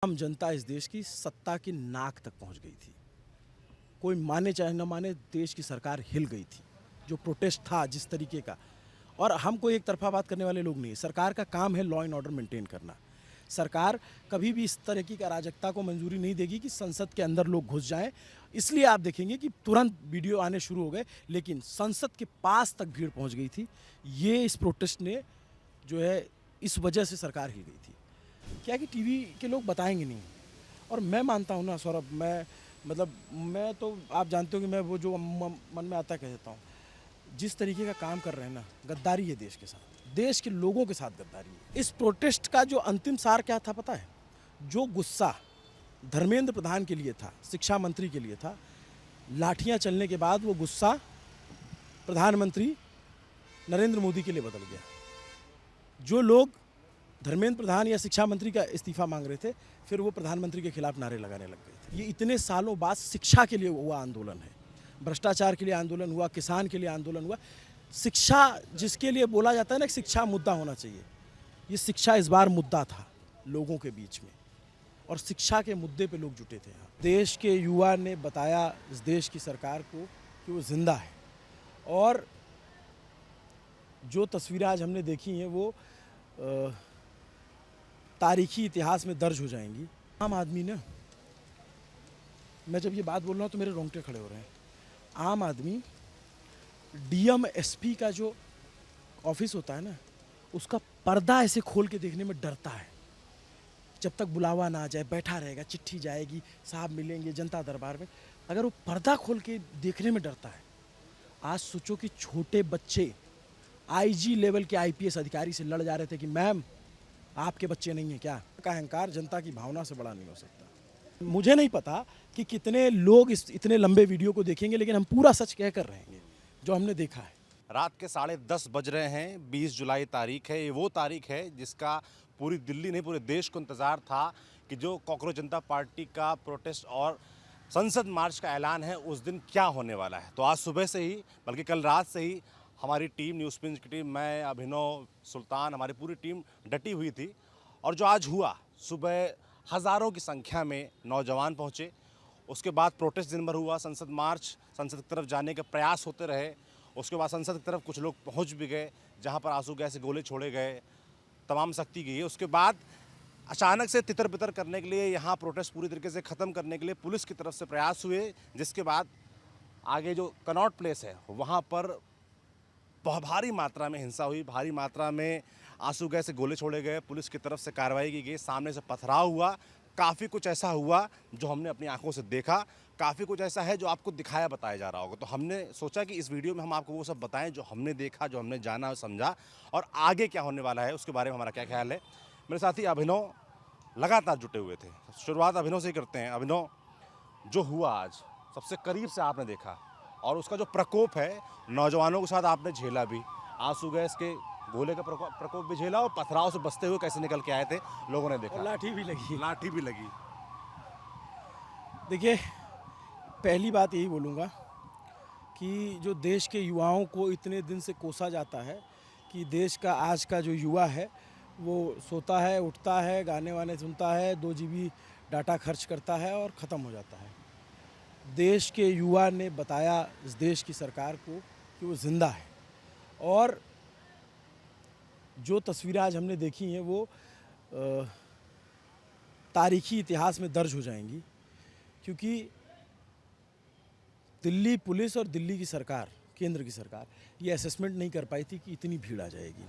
आम जनता इस देश की सत्ता की नाक तक पहुंच गई थी। कोई माने चाहे न माने, देश की सरकार हिल गई थी। जो प्रोटेस्ट था जिस तरीके का, और हम कोई एक तरफा बात करने वाले लोग नहीं है। सरकार का काम है लॉ एंड ऑर्डर मेंटेन करना। सरकार कभी भी इस तरह की अराजकता को मंजूरी नहीं देगी कि संसद के अंदर लोग घुस जाएं। इसलिए आप देखेंगे कि तुरंत वीडियो आने शुरू हो गए, लेकिन संसद के पास तक भीड़ पहुंच गई थी। ये इस प्रोटेस्ट ने जो है, इस वजह से सरकार हिल गई थी। क्या कि टीवी के लोग बताएंगे नहीं। और मैं मानता हूँ ना सौरभ, मैं तो आप जानते हो कि मैं वो जो मन में आता है कह देता हूँ। जिस तरीके का काम कर रहे हैं ना, गद्दारी है देश के साथ, देश के लोगों के साथ गद्दारी है। इस प्रोटेस्ट का जो अंतिम सार क्या था पता है? जो गुस्सा धर्मेंद्र प्रधान के लिए था, शिक्षा मंत्री के लिए था, लाठियां चलने के बाद वो गुस्सा प्रधानमंत्री नरेंद्र मोदी के लिए बदल गया। जो लोग धर्मेंद्र प्रधान या शिक्षा मंत्री का इस्तीफा मांग रहे थे, फिर वो प्रधानमंत्री के खिलाफ नारे लगाने लग गए थे। ये इतने सालों बाद शिक्षा के लिए हुआ आंदोलन है, भ्रष्टाचार के लिए आंदोलन हुआ, किसान के लिए आंदोलन हुआ। शिक्षा जिसके लिए बोला जाता है ना, शिक्षा मुद्दा होना चाहिए, ये शिक्षा इस बार मुद्दा था लोगों के बीच में, और शिक्षा के मुद्दे पे लोग जुटे थे। देश के युवा ने बताया इस देश की सरकार को कि वो जिंदा है, और जो तस्वीरें आज हमने देखी हैं वो तारीखी इतिहास में दर्ज हो जाएंगी। आम आदमी ना, मैं जब ये बात बोल रहा हूँ तो मेरे रोंगटे खड़े हो रहे हैं। आम आदमी डीएम एसपी का जो ऑफिस होता है ना, उसका पर्दा ऐसे खोल के देखने में डरता है। जब तक बुलावा ना आ जाए बैठा रहेगा, चिट्ठी जाएगी, साहब मिलेंगे जनता दरबार में, अगर वो पर्दा खोल के देखने में डरता है। आज सोचो कि छोटे बच्चे आईजी लेवल के आईपीएस अधिकारी से लड़ जा रहे थे कि मैम आपके बच्चे नहीं हैं क्या? का अहंकार जनता की भावना से बड़ा नहीं हो सकता। मुझे नहीं पता कि कितने लोग इस इतने लंबे वीडियो को देखेंगे, लेकिन हम पूरा सच कह कर रहेंगे जो हमने देखा है। रात के 10:30 बज रहे हैं। 20 जुलाई तारीख है। ये वो तारीख है जिसका पूरी दिल्ली नहीं पूरे देश को इंतज़ार था कि जो कॉकरोच जनता पार्टी का प्रोटेस्ट और संसद मार्च का ऐलान है उस दिन क्या होने वाला है। तो आज सुबह से ही, बल्कि कल रात से ही हमारी टीम, न्यूज़ पिंच की टीम, मैं, अभिनव, सुल्तान, हमारी पूरी टीम डटी हुई थी। और जो आज हुआ, सुबह हज़ारों की संख्या में नौजवान पहुँचे। उसके बाद प्रोटेस्ट दिन भर हुआ, संसद मार्च, संसद की तरफ जाने के प्रयास होते रहे। उसके बाद संसद की तरफ कुछ लोग पहुंच भी गए, जहां पर आंसू गैस से गोले छोड़े गए, तमाम सख्ती की। उसके बाद अचानक से तितर बितर करने के लिए, यहां प्रोटेस्ट पूरी तरीके से ख़त्म करने के लिए पुलिस की तरफ से प्रयास हुए, जिसके बाद आगे जो कनॉट प्लेस है वहां पर भारी मात्रा में हिंसा हुई, भारी मात्रा में आंसू गैस से गोले छोड़े गए, पुलिस की तरफ से कार्रवाई की गई, सामने से पथराव हुआ। काफ़ी कुछ ऐसा हुआ जो हमने अपनी आंखों से देखा, काफ़ी कुछ ऐसा है जो आपको दिखाया बताया जा रहा होगा। तो हमने सोचा कि इस वीडियो में हम आपको वो सब बताएं जो हमने देखा, जो हमने जाना और समझा, और आगे क्या होने वाला है उसके बारे में हमारा क्या ख्याल है। मेरे साथी अभिनव लगातार जुटे हुए थे। शुरुआत अभिनव से ही करते हैं। अभिनव, जो हुआ आज सबसे करीब से आपने देखा, और उसका जो प्रकोप है नौजवानों के साथ आपने झेला भी, आंसू गैस के गोले का प्रकोप भी झेला, और पथराव से बचते हुए कैसे निकल के आए थे लोगों ने देखा। लाठी भी लगी। लाठी भी लगी। देखिए, पहली बात यही बोलूँगा कि जो देश के युवाओं को इतने दिन से कोसा जाता है कि देश का आज का जो युवा है वो सोता है, उठता है, गाने वाने सुनता है, 2 जीबी डाटा खर्च करता है और ख़त्म हो जाता है। देश के युवा ने बताया इस देश की सरकार को कि वो ज़िंदा है, और जो तस्वीरें आज हमने देखी हैं वो तारीखी इतिहास में दर्ज हो जाएंगी। क्योंकि दिल्ली पुलिस और दिल्ली की सरकार, केंद्र की सरकार, ये असेसमेंट नहीं कर पाई थी कि इतनी भीड़ आ जाएगी।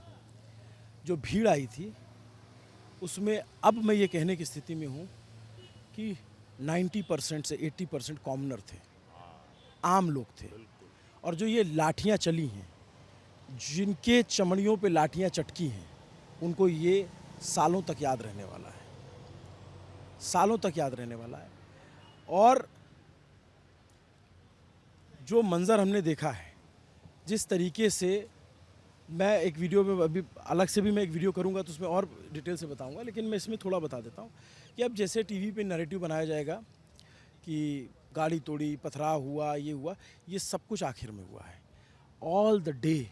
जो भीड़ आई थी उसमें अब मैं ये कहने की स्थिति में हूँ कि 90% से 80% कॉमनर थे, आम लोग थे। और जो ये लाठियाँ चली हैं, जिनके चमड़ियों पे लाठियाँ चटकी हैं, उनको ये सालों तक याद रहने वाला है, सालों तक याद रहने वाला है। और जो मंज़र हमने देखा है, जिस तरीके से, मैं एक वीडियो में अभी अलग से भी मैं एक वीडियो करूंगा तो उसमें और डिटेल से बताऊंगा, लेकिन मैं इसमें थोड़ा बता देता हूं कि अब जैसे टीवी पे नैरेटिव बनाया जाएगा कि गाड़ी तोड़ी, पथराव हुआ, ये सब कुछ आखिर में हुआ है। ऑल द डे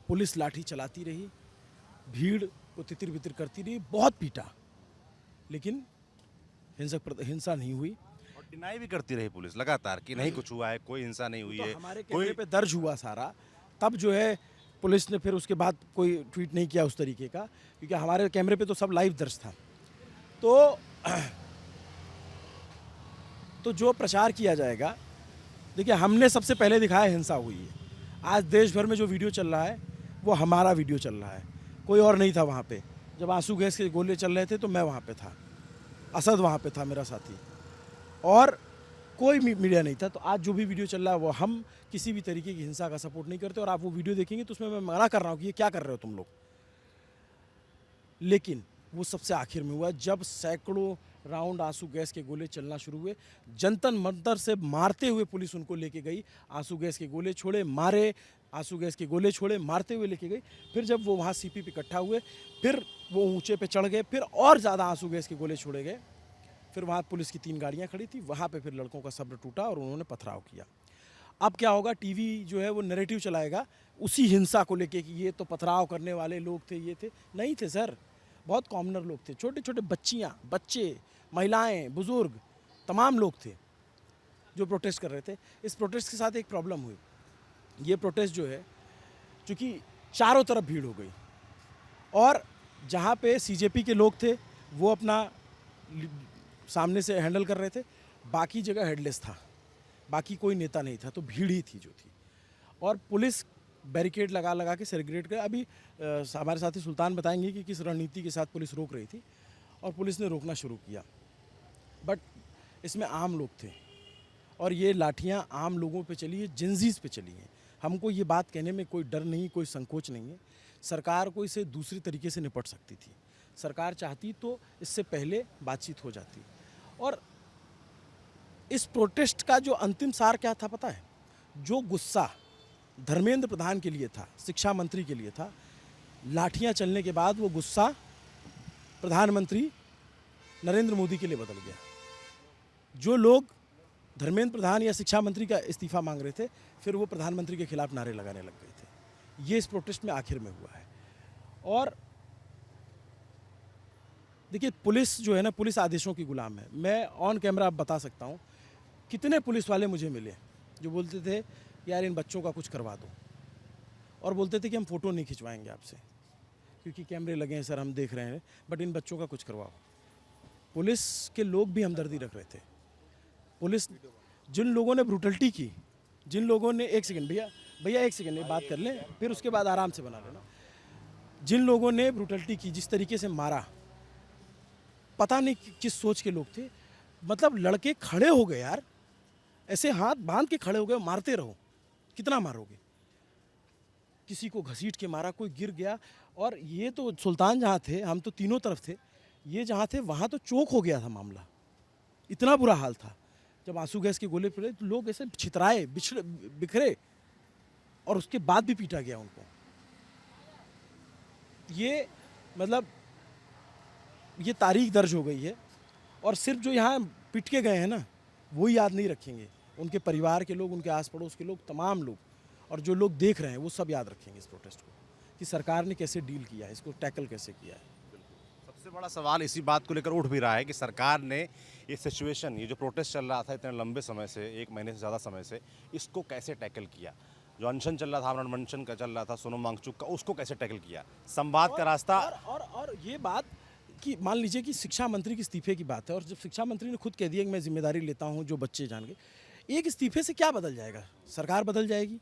पुलिस लाठी चलाती रही, भीड़ को तितिर बितिर करती रही, बहुत पीटा, लेकिन हिंसा नहीं हुई। और डिनाई भी करती रही पुलिस लगातार कि नहीं कुछ हुआ है, कोई हिंसा नहीं हुई तो है, हमारे कोई कैमरे पे दर्ज हुआ सारा, तब जो है पुलिस ने फिर उसके बाद कोई ट्वीट नहीं किया उस तरीके का, क्योंकि हमारे कैमरे पे तो सब लाइव दर्ज था। तो जो प्रचार किया जाएगा, देखिए हमने सबसे पहले दिखाया हिंसा हुई है। आज देश भर में जो वीडियो चल रहा है वो हमारा वीडियो चल रहा है, कोई और नहीं था वहाँ पे। जब आंसू गैस के गोले चल रहे थे तो मैं वहाँ पे था, असद वहाँ पे था मेरा साथी, और कोई मीडिया नहीं था। तो आज जो भी वीडियो चल रहा है वो हम किसी भी तरीके की हिंसा का सपोर्ट नहीं करते, और आप वो वीडियो देखेंगे तो उसमें मैं मना कर रहा हूँ कि ये क्या कर रहे हो तुम लोग। लेकिन वो सबसे आखिर में हुआ जब सैकड़ों राउंड आंसू गैस के गोले चलना शुरू हुए। जंतर मंतर से मारते हुए पुलिस उनको लेके गई, आंसू गैस के गोले छोड़े, मारे, आंसू गैस के गोले छोड़े, मारते हुए लेके गई। फिर जब वो वहाँ सीपी पे इकट्ठा हुए, फिर वो ऊंचे पे चढ़ गए, फिर और ज़्यादा आंसू गैस के गोले छोड़े गए। फिर वहाँ पुलिस की 3 गाड़ियाँ खड़ी थी, वहाँ पे फिर लड़कों का सब्र टूटा और उन्होंने पथराव किया। अब क्या होगा, टीवी जो है वो नैरेटिव चलाएगा उसी हिंसा को लेके कि ये तो पथराव करने वाले लोग थे, ये थे। नहीं थे सर, बहुत कॉमनर लोग थे, छोटे छोटे बच्चियाँ, बच्चे, महिलाएं, बुजुर्ग, तमाम लोग थे जो प्रोटेस्ट कर रहे थे। इस प्रोटेस्ट के साथ एक प्रॉब्लम हुई, ये प्रोटेस्ट जो है चूँकि चारों तरफ भीड़ हो गई, और जहाँ पे सीजेपी के लोग थे वो अपना सामने से हैंडल कर रहे थे, बाकी जगह हेडलेस था, बाकी कोई नेता नहीं था, तो भीड़ ही थी जो थी। और पुलिस बैरिकेड लगा लगा के सेग्रीगेट कर, अभी हमारे साथी सुल्तान बताएंगे कि किस रणनीति के साथ पुलिस रोक रही थी, और पुलिस ने रोकना शुरू किया। बट इसमें आम लोग थे, और ये लाठियाँ आम लोगों पे चली है, जिंजीज़ पे चली हैं। हमको ये बात कहने में कोई डर नहीं, कोई संकोच नहीं है। सरकार को इसे दूसरी तरीके से निपट सकती थी, सरकार चाहती तो इससे पहले बातचीत हो जाती। और इस प्रोटेस्ट का जो अंतिम सार क्या था पता है? जो गुस्सा धर्मेंद्र प्रधान के लिए था, शिक्षा मंत्री के लिए था, लाठियां चलने के बाद वो गुस्सा प्रधानमंत्री नरेंद्र मोदी के लिए बदल गया। जो लोग धर्मेंद्र प्रधान या शिक्षा मंत्री का इस्तीफा मांग रहे थे, फिर वो प्रधानमंत्री के खिलाफ नारे लगाने लग गए थे। ये इस प्रोटेस्ट में आखिर में हुआ है। और देखिए पुलिस जो है ना, पुलिस आदेशों की गुलाम है। मैं ऑन कैमरा अब बता सकता हूँ कितने पुलिस वाले मुझे मिले जो बोलते थे यार इन बच्चों का कुछ करवा दो, और बोलते थे कि हम फ़ोटो नहीं खिंचवाएंगे आपसे क्योंकि कैमरे लगे हैं सर, हम देख रहे हैं, बट इन बच्चों का कुछ करवाओ। पुलिस के लोग भी हमदर्दी रख रहे थे। पुलिस, जिन लोगों ने ब्रूटलिटी की, जिन लोगों ने, एक सेकंड भैया एक सेकंड, ये बात कर लें फिर उसके बाद आराम से बना लेना। जिन लोगों ने ब्रूटलिटी की, जिस तरीके से मारा, पता नहीं किस सोच के लोग थे। मतलब लड़के खड़े हो गए यार, ऐसे हाथ बांध के खड़े हो गए, मारते रहो, कितना मारोगे। किसी को घसीट के मारा, कोई गिर गया। और ये तो सुल्तान जहाँ थे, हम तो तीनों तरफ थे, ये जहाँ थे वहाँ तो चौक हो गया था मामला, इतना बुरा हाल था। जब आंसू गैस के गोले पड़े तो लोग ऐसे छितराए, बिखरे, और उसके बाद भी पीटा गया उनको। ये मतलब ये तारीख दर्ज हो गई है, और सिर्फ जो यहाँ पिट के गए हैं ना वो याद नहीं रखेंगे, उनके परिवार के लोग, उनके आस पड़ोस के लोग, तमाम लोग, और जो लोग देख रहे हैं वो सब याद रखेंगे इस प्रोटेस्ट को, कि सरकार ने कैसे डील किया है, इसको टैकल कैसे किया है। सबसे बड़ा सवाल इसी बात को लेकर उठ भी रहा है कि सरकार ने ये सिचुएशन, ये जो प्रोटेस्ट चल रहा था इतने लंबे समय से, 1 महीने से ज़्यादा समय से, इसको कैसे टैकल किया। जो अनशन चल रहा था, आमरण अनशन का चल रहा था सोनम वांगचुक का, उसको कैसे टैकल किया। संवाद का रास्ता। और ये बात कि मान लीजिए कि शिक्षा मंत्री के इस्तीफे की बात है, और जब शिक्षा मंत्री ने खुद कह दिया कि मैं जिम्मेदारी लेता हूँ, जो बच्चे जान गए, एक इस्तीफे से क्या बदल जाएगा? सरकार बदल जाएगी,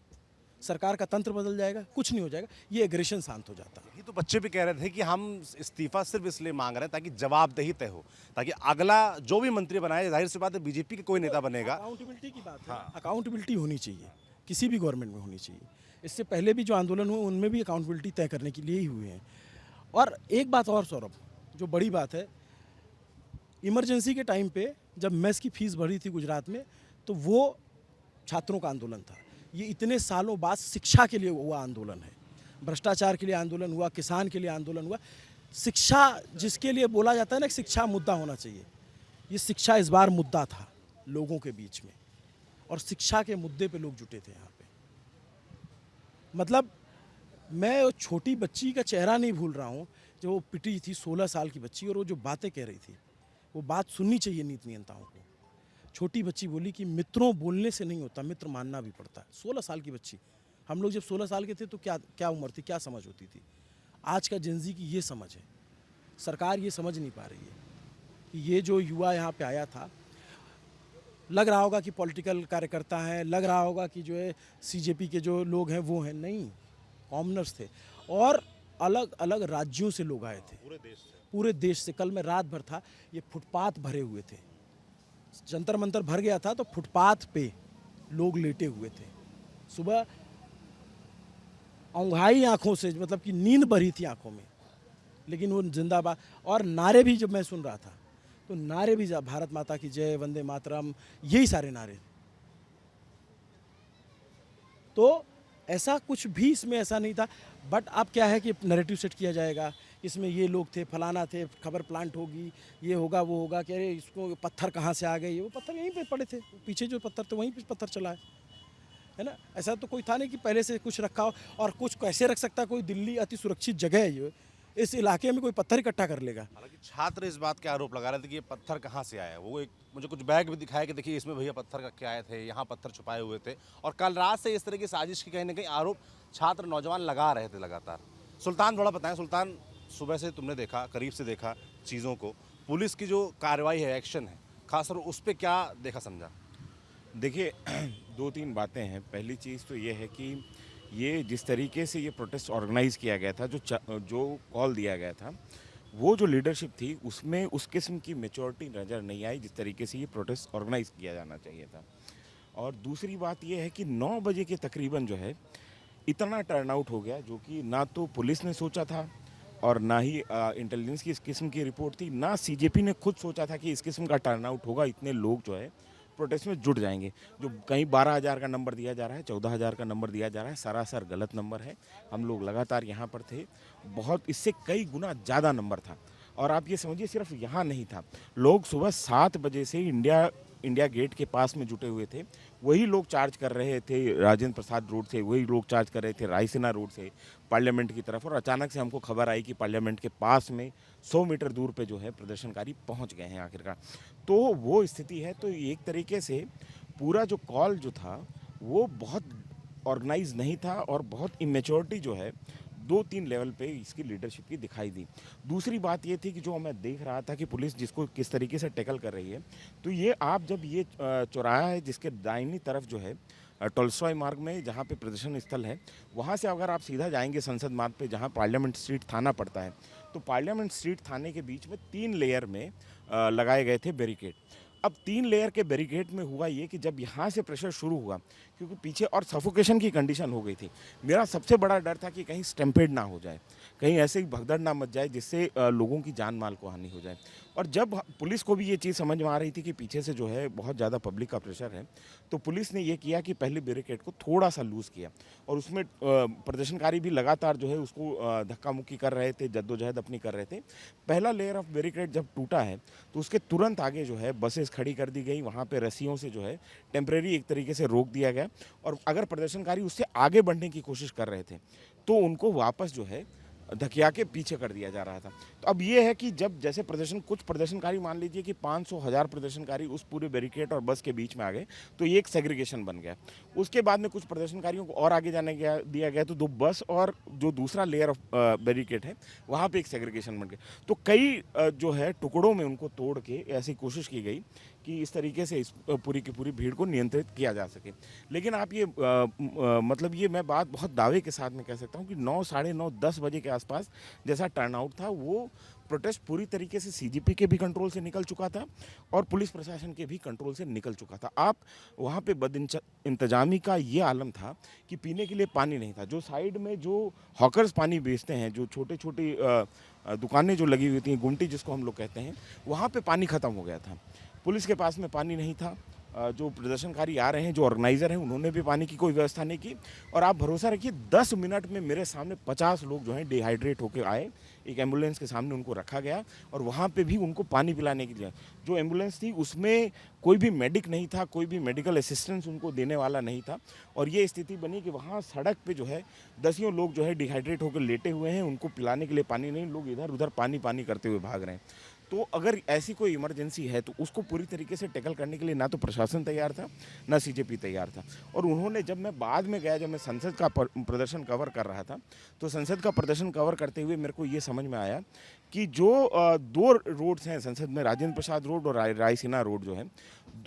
सरकार का तंत्र बदल जाएगा? कुछ नहीं हो जाएगा, ये एग्रेशन शांत हो जाता है। ये तो बच्चे भी कह रहे थे कि हम इस्तीफा सिर्फ इसलिए मांग रहे हैं ताकि जवाबदेही तय हो, ताकि अगला जो भी मंत्री बनाए, जाहिर सी बात है बीजेपी के कोई नेता बनेगा। अकाउंटेबिलिटी की बात है, अकाउंटेबिलिटी होनी चाहिए, किसी भी गवर्नमेंट में होनी चाहिए। इससे पहले भी जो आंदोलन हुए उनमें भी अकाउंटेबिलिटी तय करने के लिए ही हुए हैं। और एक बात और सौरभ, जो बड़ी बात है, इमरजेंसी के टाइम पे जब मेस की फीस बढ़ी थी गुजरात में, तो वो छात्रों का आंदोलन था। ये इतने सालों बाद शिक्षा के लिए हुआ आंदोलन है, भ्रष्टाचार के लिए आंदोलन हुआ, किसान के लिए आंदोलन हुआ। शिक्षा जिसके लिए बोला जाता है ना, शिक्षा मुद्दा होना चाहिए, ये शिक्षा इस बार मुद्दा था लोगों के बीच में, और शिक्षा के मुद्दे पे लोग जुटे थे यहाँ पे। मतलब मैं वो छोटी बच्ची का चेहरा नहीं भूल रहा हूँ, जो वो पिटी थी, 16 साल की बच्ची, और वो जो बातें कह रही थी, वो बात सुननी चाहिए नीति नियंताओं को। छोटी बच्ची बोली कि मित्रों बोलने से नहीं होता, मित्र मानना भी पड़ता है। 16 साल की बच्ची। हम लोग जब 16 साल के थे तो क्या क्या उम्र थी, क्या समझ होती थी। आज का जेनजी की ये समझ है। सरकार ये समझ नहीं पा रही है कि ये जो युवा यहाँ पे आया था, लग रहा होगा कि पॉलिटिकल कार्यकर्ता हैं, लग रहा होगा कि जो है सीजेपी के जो लोग हैं वो हैं, नहीं, कॉमनर्स थे और अलग अलग राज्यों से लोग आए थे, पूरे देश से। कल मैं रात भर था, ये फुटपाथ भरे हुए थे, जंतर मंतर भर गया था तो फुटपाथ पे लोग लेटे हुए थे। सुबह औंघाई आंखों से, मतलब कि नींद भरी थी आंखों में, लेकिन वो जिंदाबाद। और नारे भी जब मैं सुन रहा था तो नारे भी, भारत माता की जय, वंदे मातरम, यही सारे नारे। तो ऐसा कुछ भी इसमें ऐसा नहीं था। बट अब क्या है कि नैरेटिव सेट किया जाएगा, इसमें ये लोग थे, फलाना थे, खबर प्लांट होगी, ये होगा वो होगा, कि अरे इसको पत्थर कहाँ से आ गए, वो पत्थर यहीं पे पड़े थे, पीछे जो पत्थर थे वहीं पे पत्थर चला है ना। ऐसा तो कोई था नहीं कि पहले से कुछ रखा हो। और कुछ कैसे रख सकता है, कोई दिल्ली अति सुरक्षित जगह है ये, इस इलाके में कोई पत्थर इकट्ठा कर लेगा। हालांकि छात्र इस बात के आरोप लगा रहे थे कि ये पत्थर कहाँ से आया। वो एक मुझे कुछ बैग भी दिखाया कि देखिए इसमें भैया पत्थर का क्या आए थे, यहाँ पत्थर छुपाए हुए थे। और कल रात से इस तरह की साजिश की कहीं ना कहीं आरोप छात्र नौजवान लगा रहे थे लगातार। सुल्तान, थोड़ा बताएं सुल्तान, सुबह से तुमने देखा, करीब से देखा चीज़ों को, पुलिस की जो कार्रवाई है, एक्शन है, खासतौर उस पर क्या देखा समझा? देखिए, 2-3 बातें हैं। पहली चीज़ तो ये है कि ये जिस तरीके से ये प्रोटेस्ट ऑर्गेनाइज़ किया गया था, जो कॉल दिया गया था, वो जो लीडरशिप थी उसमें उस किस्म की मैच्योरिटी नज़र नहीं आई जिस तरीके से ये प्रोटेस्ट ऑर्गेनाइज़ किया जाना चाहिए था। और दूसरी बात ये है कि 9 बजे के तकरीबन जो है इतना टर्नआउट हो गया, जो कि ना तो पुलिस ने सोचा था और ना ही इंटेलिजेंस की इस किस्म की रिपोर्ट थी, ना सीजेपी ने खुद सोचा था कि इस किस्म का टर्नआउट होगा, इतने लोग जो है प्रोटेस्ट में जुट जाएंगे। जो कहीं 12,000 का नंबर दिया जा रहा है, 14,000 का नंबर दिया जा रहा है, सरासर गलत नंबर है। हम लोग लगातार यहाँ पर थे, बहुत इससे कई गुना ज़्यादा नंबर था। और आप ये समझिए सिर्फ यहाँ नहीं था, लोग सुबह 7 बजे से इंडिया गेट के पास में जुटे हुए थे। वही लोग चार्ज कर रहे थे राजेंद्र प्रसाद रोड से, वही लोग चार्ज कर रहे थे रायसीना रोड से पार्लियामेंट की तरफ। और अचानक से हमको खबर आई कि पार्लियामेंट के पास में 100 मीटर दूर पे जो है प्रदर्शनकारी पहुंच गए हैं आखिरकार। तो वो स्थिति है। तो एक तरीके से पूरा जो कॉल जो था वो बहुत ऑर्गेनाइज नहीं था और बहुत इमेच्योरिटी जो है 2-3 लेवल पे इसकी लीडरशिप की दिखाई दी। दूसरी बात ये थी कि जो मैं देख रहा था कि पुलिस जिसको किस तरीके से टैकल कर रही है, तो ये आप जब ये चौराहा है जिसके दाहिनी तरफ जो है टोल्स्टॉय मार्ग में जहाँ पे प्रदर्शन स्थल है, वहाँ से अगर आप सीधा जाएंगे संसद मार्ग पे जहाँ पार्लियामेंट स्ट्रीट थाना पड़ता है, तो पार्लियामेंट स्ट्रीट थाने के बीच में 3 लेयर में लगाए गए थे बैरिकेड। अब 3 लेयर के बैरिकेड में हुआ ये कि जब यहाँ से प्रेशर शुरू हुआ, क्योंकि पीछे और सफोकेशन की कंडीशन हो गई थी, मेरा सबसे बड़ा डर था कि कहीं स्टैम्पेड ना हो जाए, कहीं ऐसे ही भगदड़ ना मच जाए जिससे लोगों की जान माल को हानि हो जाए। और जब पुलिस को भी ये चीज़ समझ में आ रही थी कि पीछे से जो है बहुत ज़्यादा पब्लिक का प्रेशर है, तो पुलिस ने ये किया कि पहले बैरिकेड को थोड़ा सा लूज़ किया और उसमें प्रदर्शनकारी भी लगातार जो है उसको धक्का मुक्की कर रहे थे, जद्दोजहद अपनी कर रहे थे। पहला लेयर ऑफ बैरिकेड जब टूटा है तो उसके तुरंत आगे जो है बसेस खड़ी कर दी गई, वहाँ पे रस्सियों से जो है टेम्परेरी एक तरीके से रोक दिया गया। और अगर प्रदर्शनकारी उससे आगे बढ़ने की कोशिश कर रहे थे तो उनको वापस जो है धकिया के पीछे कर दिया जा रहा था। तो अब ये है कि जब जैसे कुछ प्रदर्शनकारी, मान लीजिए कि 500,000 प्रदर्शनकारी उस पूरे बैरिकेड और बस के बीच में आ गए, तो ये एक सेग्रीगेशन बन गया। उसके बाद में कुछ प्रदर्शनकारियों को और आगे जाने दिया गया, तो 2 बस और जो दूसरा लेयर ऑफ बैरिकेड है वहाँ पे एक सेग्रीगेशन बन गया। तो कई जो है टुकड़ों में उनको तोड़ के ऐसी कोशिश की गई कि इस तरीके से इस पूरी की पूरी भीड़ को नियंत्रित किया जा सके। लेकिन आप ये मतलब ये मैं बात बहुत दावे के साथ में कह सकता हूँ कि 9, साढ़े 9, 10 बजे के आसपास जैसा टर्नआउट था, वो प्रोटेस्ट पूरी तरीके से सीजीपी के भी कंट्रोल से निकल चुका था और पुलिस प्रशासन के भी कंट्रोल से निकल चुका था। आप वहाँ पे इंतजामी का ये आलम था कि पीने के लिए पानी नहीं था। जो साइड में जो हॉकर्स पानी बेचते हैं, जो छोटे छोटे दुकानें जो लगी हुई थी, गुमटी जिसको हम लोग कहते हैं, वहाँ पे पानी ख़त्म हो गया था। पुलिस के पास में पानी नहीं था। जो प्रदर्शनकारी आ रहे हैं, जो ऑर्गेनाइज़र हैं, उन्होंने भी पानी की कोई व्यवस्था नहीं की। और आप भरोसा रखिए 10 मिनट में मेरे सामने 50 लोग जो हैं डिहाइड्रेट होकर आए। एक एम्बुलेंस के सामने उनको रखा गया और वहाँ पे भी उनको पानी पिलाने के लिए, जो एम्बुलेंस थी उसमें कोई भी मेडिक नहीं था, कोई भी मेडिकल असिस्टेंस उनको देने वाला नहीं था। और ये स्थिति बनी कि वहाँ सड़क पे जो है दसियों लोग जो है डिहाइड्रेट होकर लेटे हुए हैं, उनको पिलाने के लिए पानी नहीं, लोग इधर उधर पानी करते हुए भाग रहे हैं। तो अगर ऐसी कोई इमरजेंसी है तो उसको पूरी तरीके से टैकल करने के लिए ना तो प्रशासन तैयार था, ना सीजेपी तैयार था। और उन्होंने, जब मैं बाद में गया, जब मैं संसद का प्रदर्शन कवर कर रहा था, तो संसद का प्रदर्शन कवर करते हुए मेरे को ये समझ में आया कि जो दो रोड्स हैं संसद में, राजेंद्र प्रसाद रोड और रायसीना रोड जो है,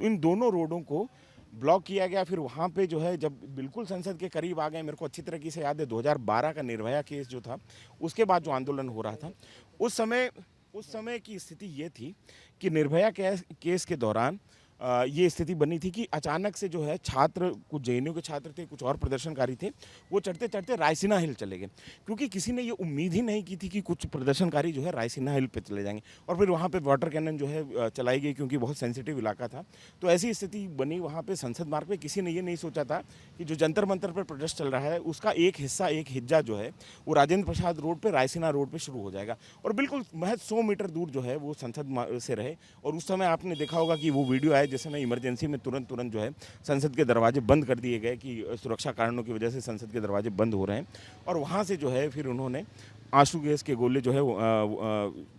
इन दोनों रोडों को ब्लॉक किया गया। फिर वहाँ पे जो है, जब बिल्कुल संसद के करीब आ गए, मेरे को अच्छी तरीके से याद है 2012 का निर्भया केस जो था, उसके बाद जो आंदोलन हो रहा था, उस समय की स्थिति ये थी कि निर्भया केस के दौरान ये स्थिति बनी थी कि अचानक से जो है छात्र, कुछ जेएनयू के छात्र थे, कुछ और प्रदर्शनकारी थे, वो चढ़ते चढ़ते रायसीना हिल चले गए, क्योंकि किसी ने ये उम्मीद ही नहीं की थी कि कुछ प्रदर्शनकारी जो है रायसीना हिल पे चले जाएंगे। और फिर वहाँ पे वाटर कैनन जो है चलाई गई, क्योंकि बहुत सेंसिटिव इलाका था। तो ऐसी स्थिति बनी वहाँ पे संसद मार्ग पे। किसी ने ये नहीं सोचा था कि जो जंतर मंतर पर प्रोटेस्ट चल रहा है, उसका एक हिस्सा, एक हिज्जा जो है वो राजेंद्र प्रसाद रोड पर, रायसीना रोड पर शुरू हो जाएगा, और बिल्कुल महज 100 मीटर दूर जो है वो संसद से रहे। और उस समय आपने देखा होगा कि वो वीडियो आया जिस समय इमरजेंसी में तुरंत जो है संसद के दरवाजे बंद कर दिए गए, कि सुरक्षा कारणों की वजह से संसद के दरवाजे बंद हो रहे हैं। और वहाँ से जो है फिर उन्होंने आंसू गैस के गोले जो है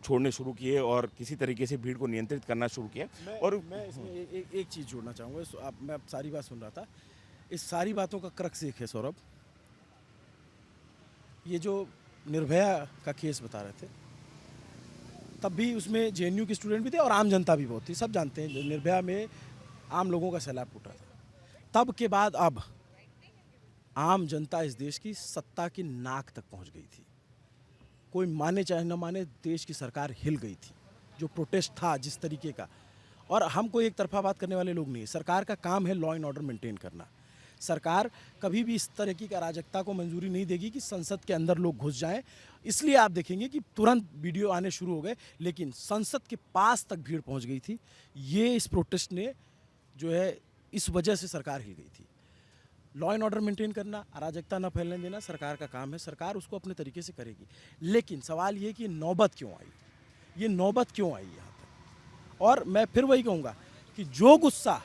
छोड़ने शुरू किए और किसी तरीके से भीड़ को नियंत्रित करना शुरू किया। और मैं इसमें एक चीज़ जोड़ना चाहूँगा। मैं सारी बात सुन रहा था, इस सारी बातों का क्रक्स एक है सौरभ, ये जो निर्भया का केस बता रहे थे, तब भी उसमें जेएनयू के स्टूडेंट भी थे और आम जनता भी बहुत थी। सब जानते हैं निर्भया में आम लोगों का सैलाब टूटा था। तब के बाद अब आम जनता इस देश की सत्ता की नाक तक पहुंच गई थी। कोई माने चाहे न माने, देश की सरकार हिल गई थी। जो प्रोटेस्ट था जिस तरीके का, और हम कोई एक तरफा बात करने वाले लोग नहीं। सरकार का काम है लॉ एंड ऑर्डर मेंटेन करना। सरकार कभी भी इस तरह की अराजकता को मंजूरी नहीं देगी कि संसद के अंदर लोग घुस जाएं। इसलिए आप देखेंगे कि तुरंत वीडियो आने शुरू हो गए, लेकिन संसद के पास तक भीड़ पहुंच गई थी। ये इस प्रोटेस्ट ने जो है, इस वजह से सरकार हिल गई थी। लॉ एंड ऑर्डर मेंटेन करना, अराजकता न फैलने देना सरकार का काम है। सरकार उसको अपने तरीके से करेगी। लेकिन सवाल ये कि नौबत क्यों आई, ये नौबत क्यों आई यहाँ तक। और मैं फिर वही कहूँगा कि जो गुस्सा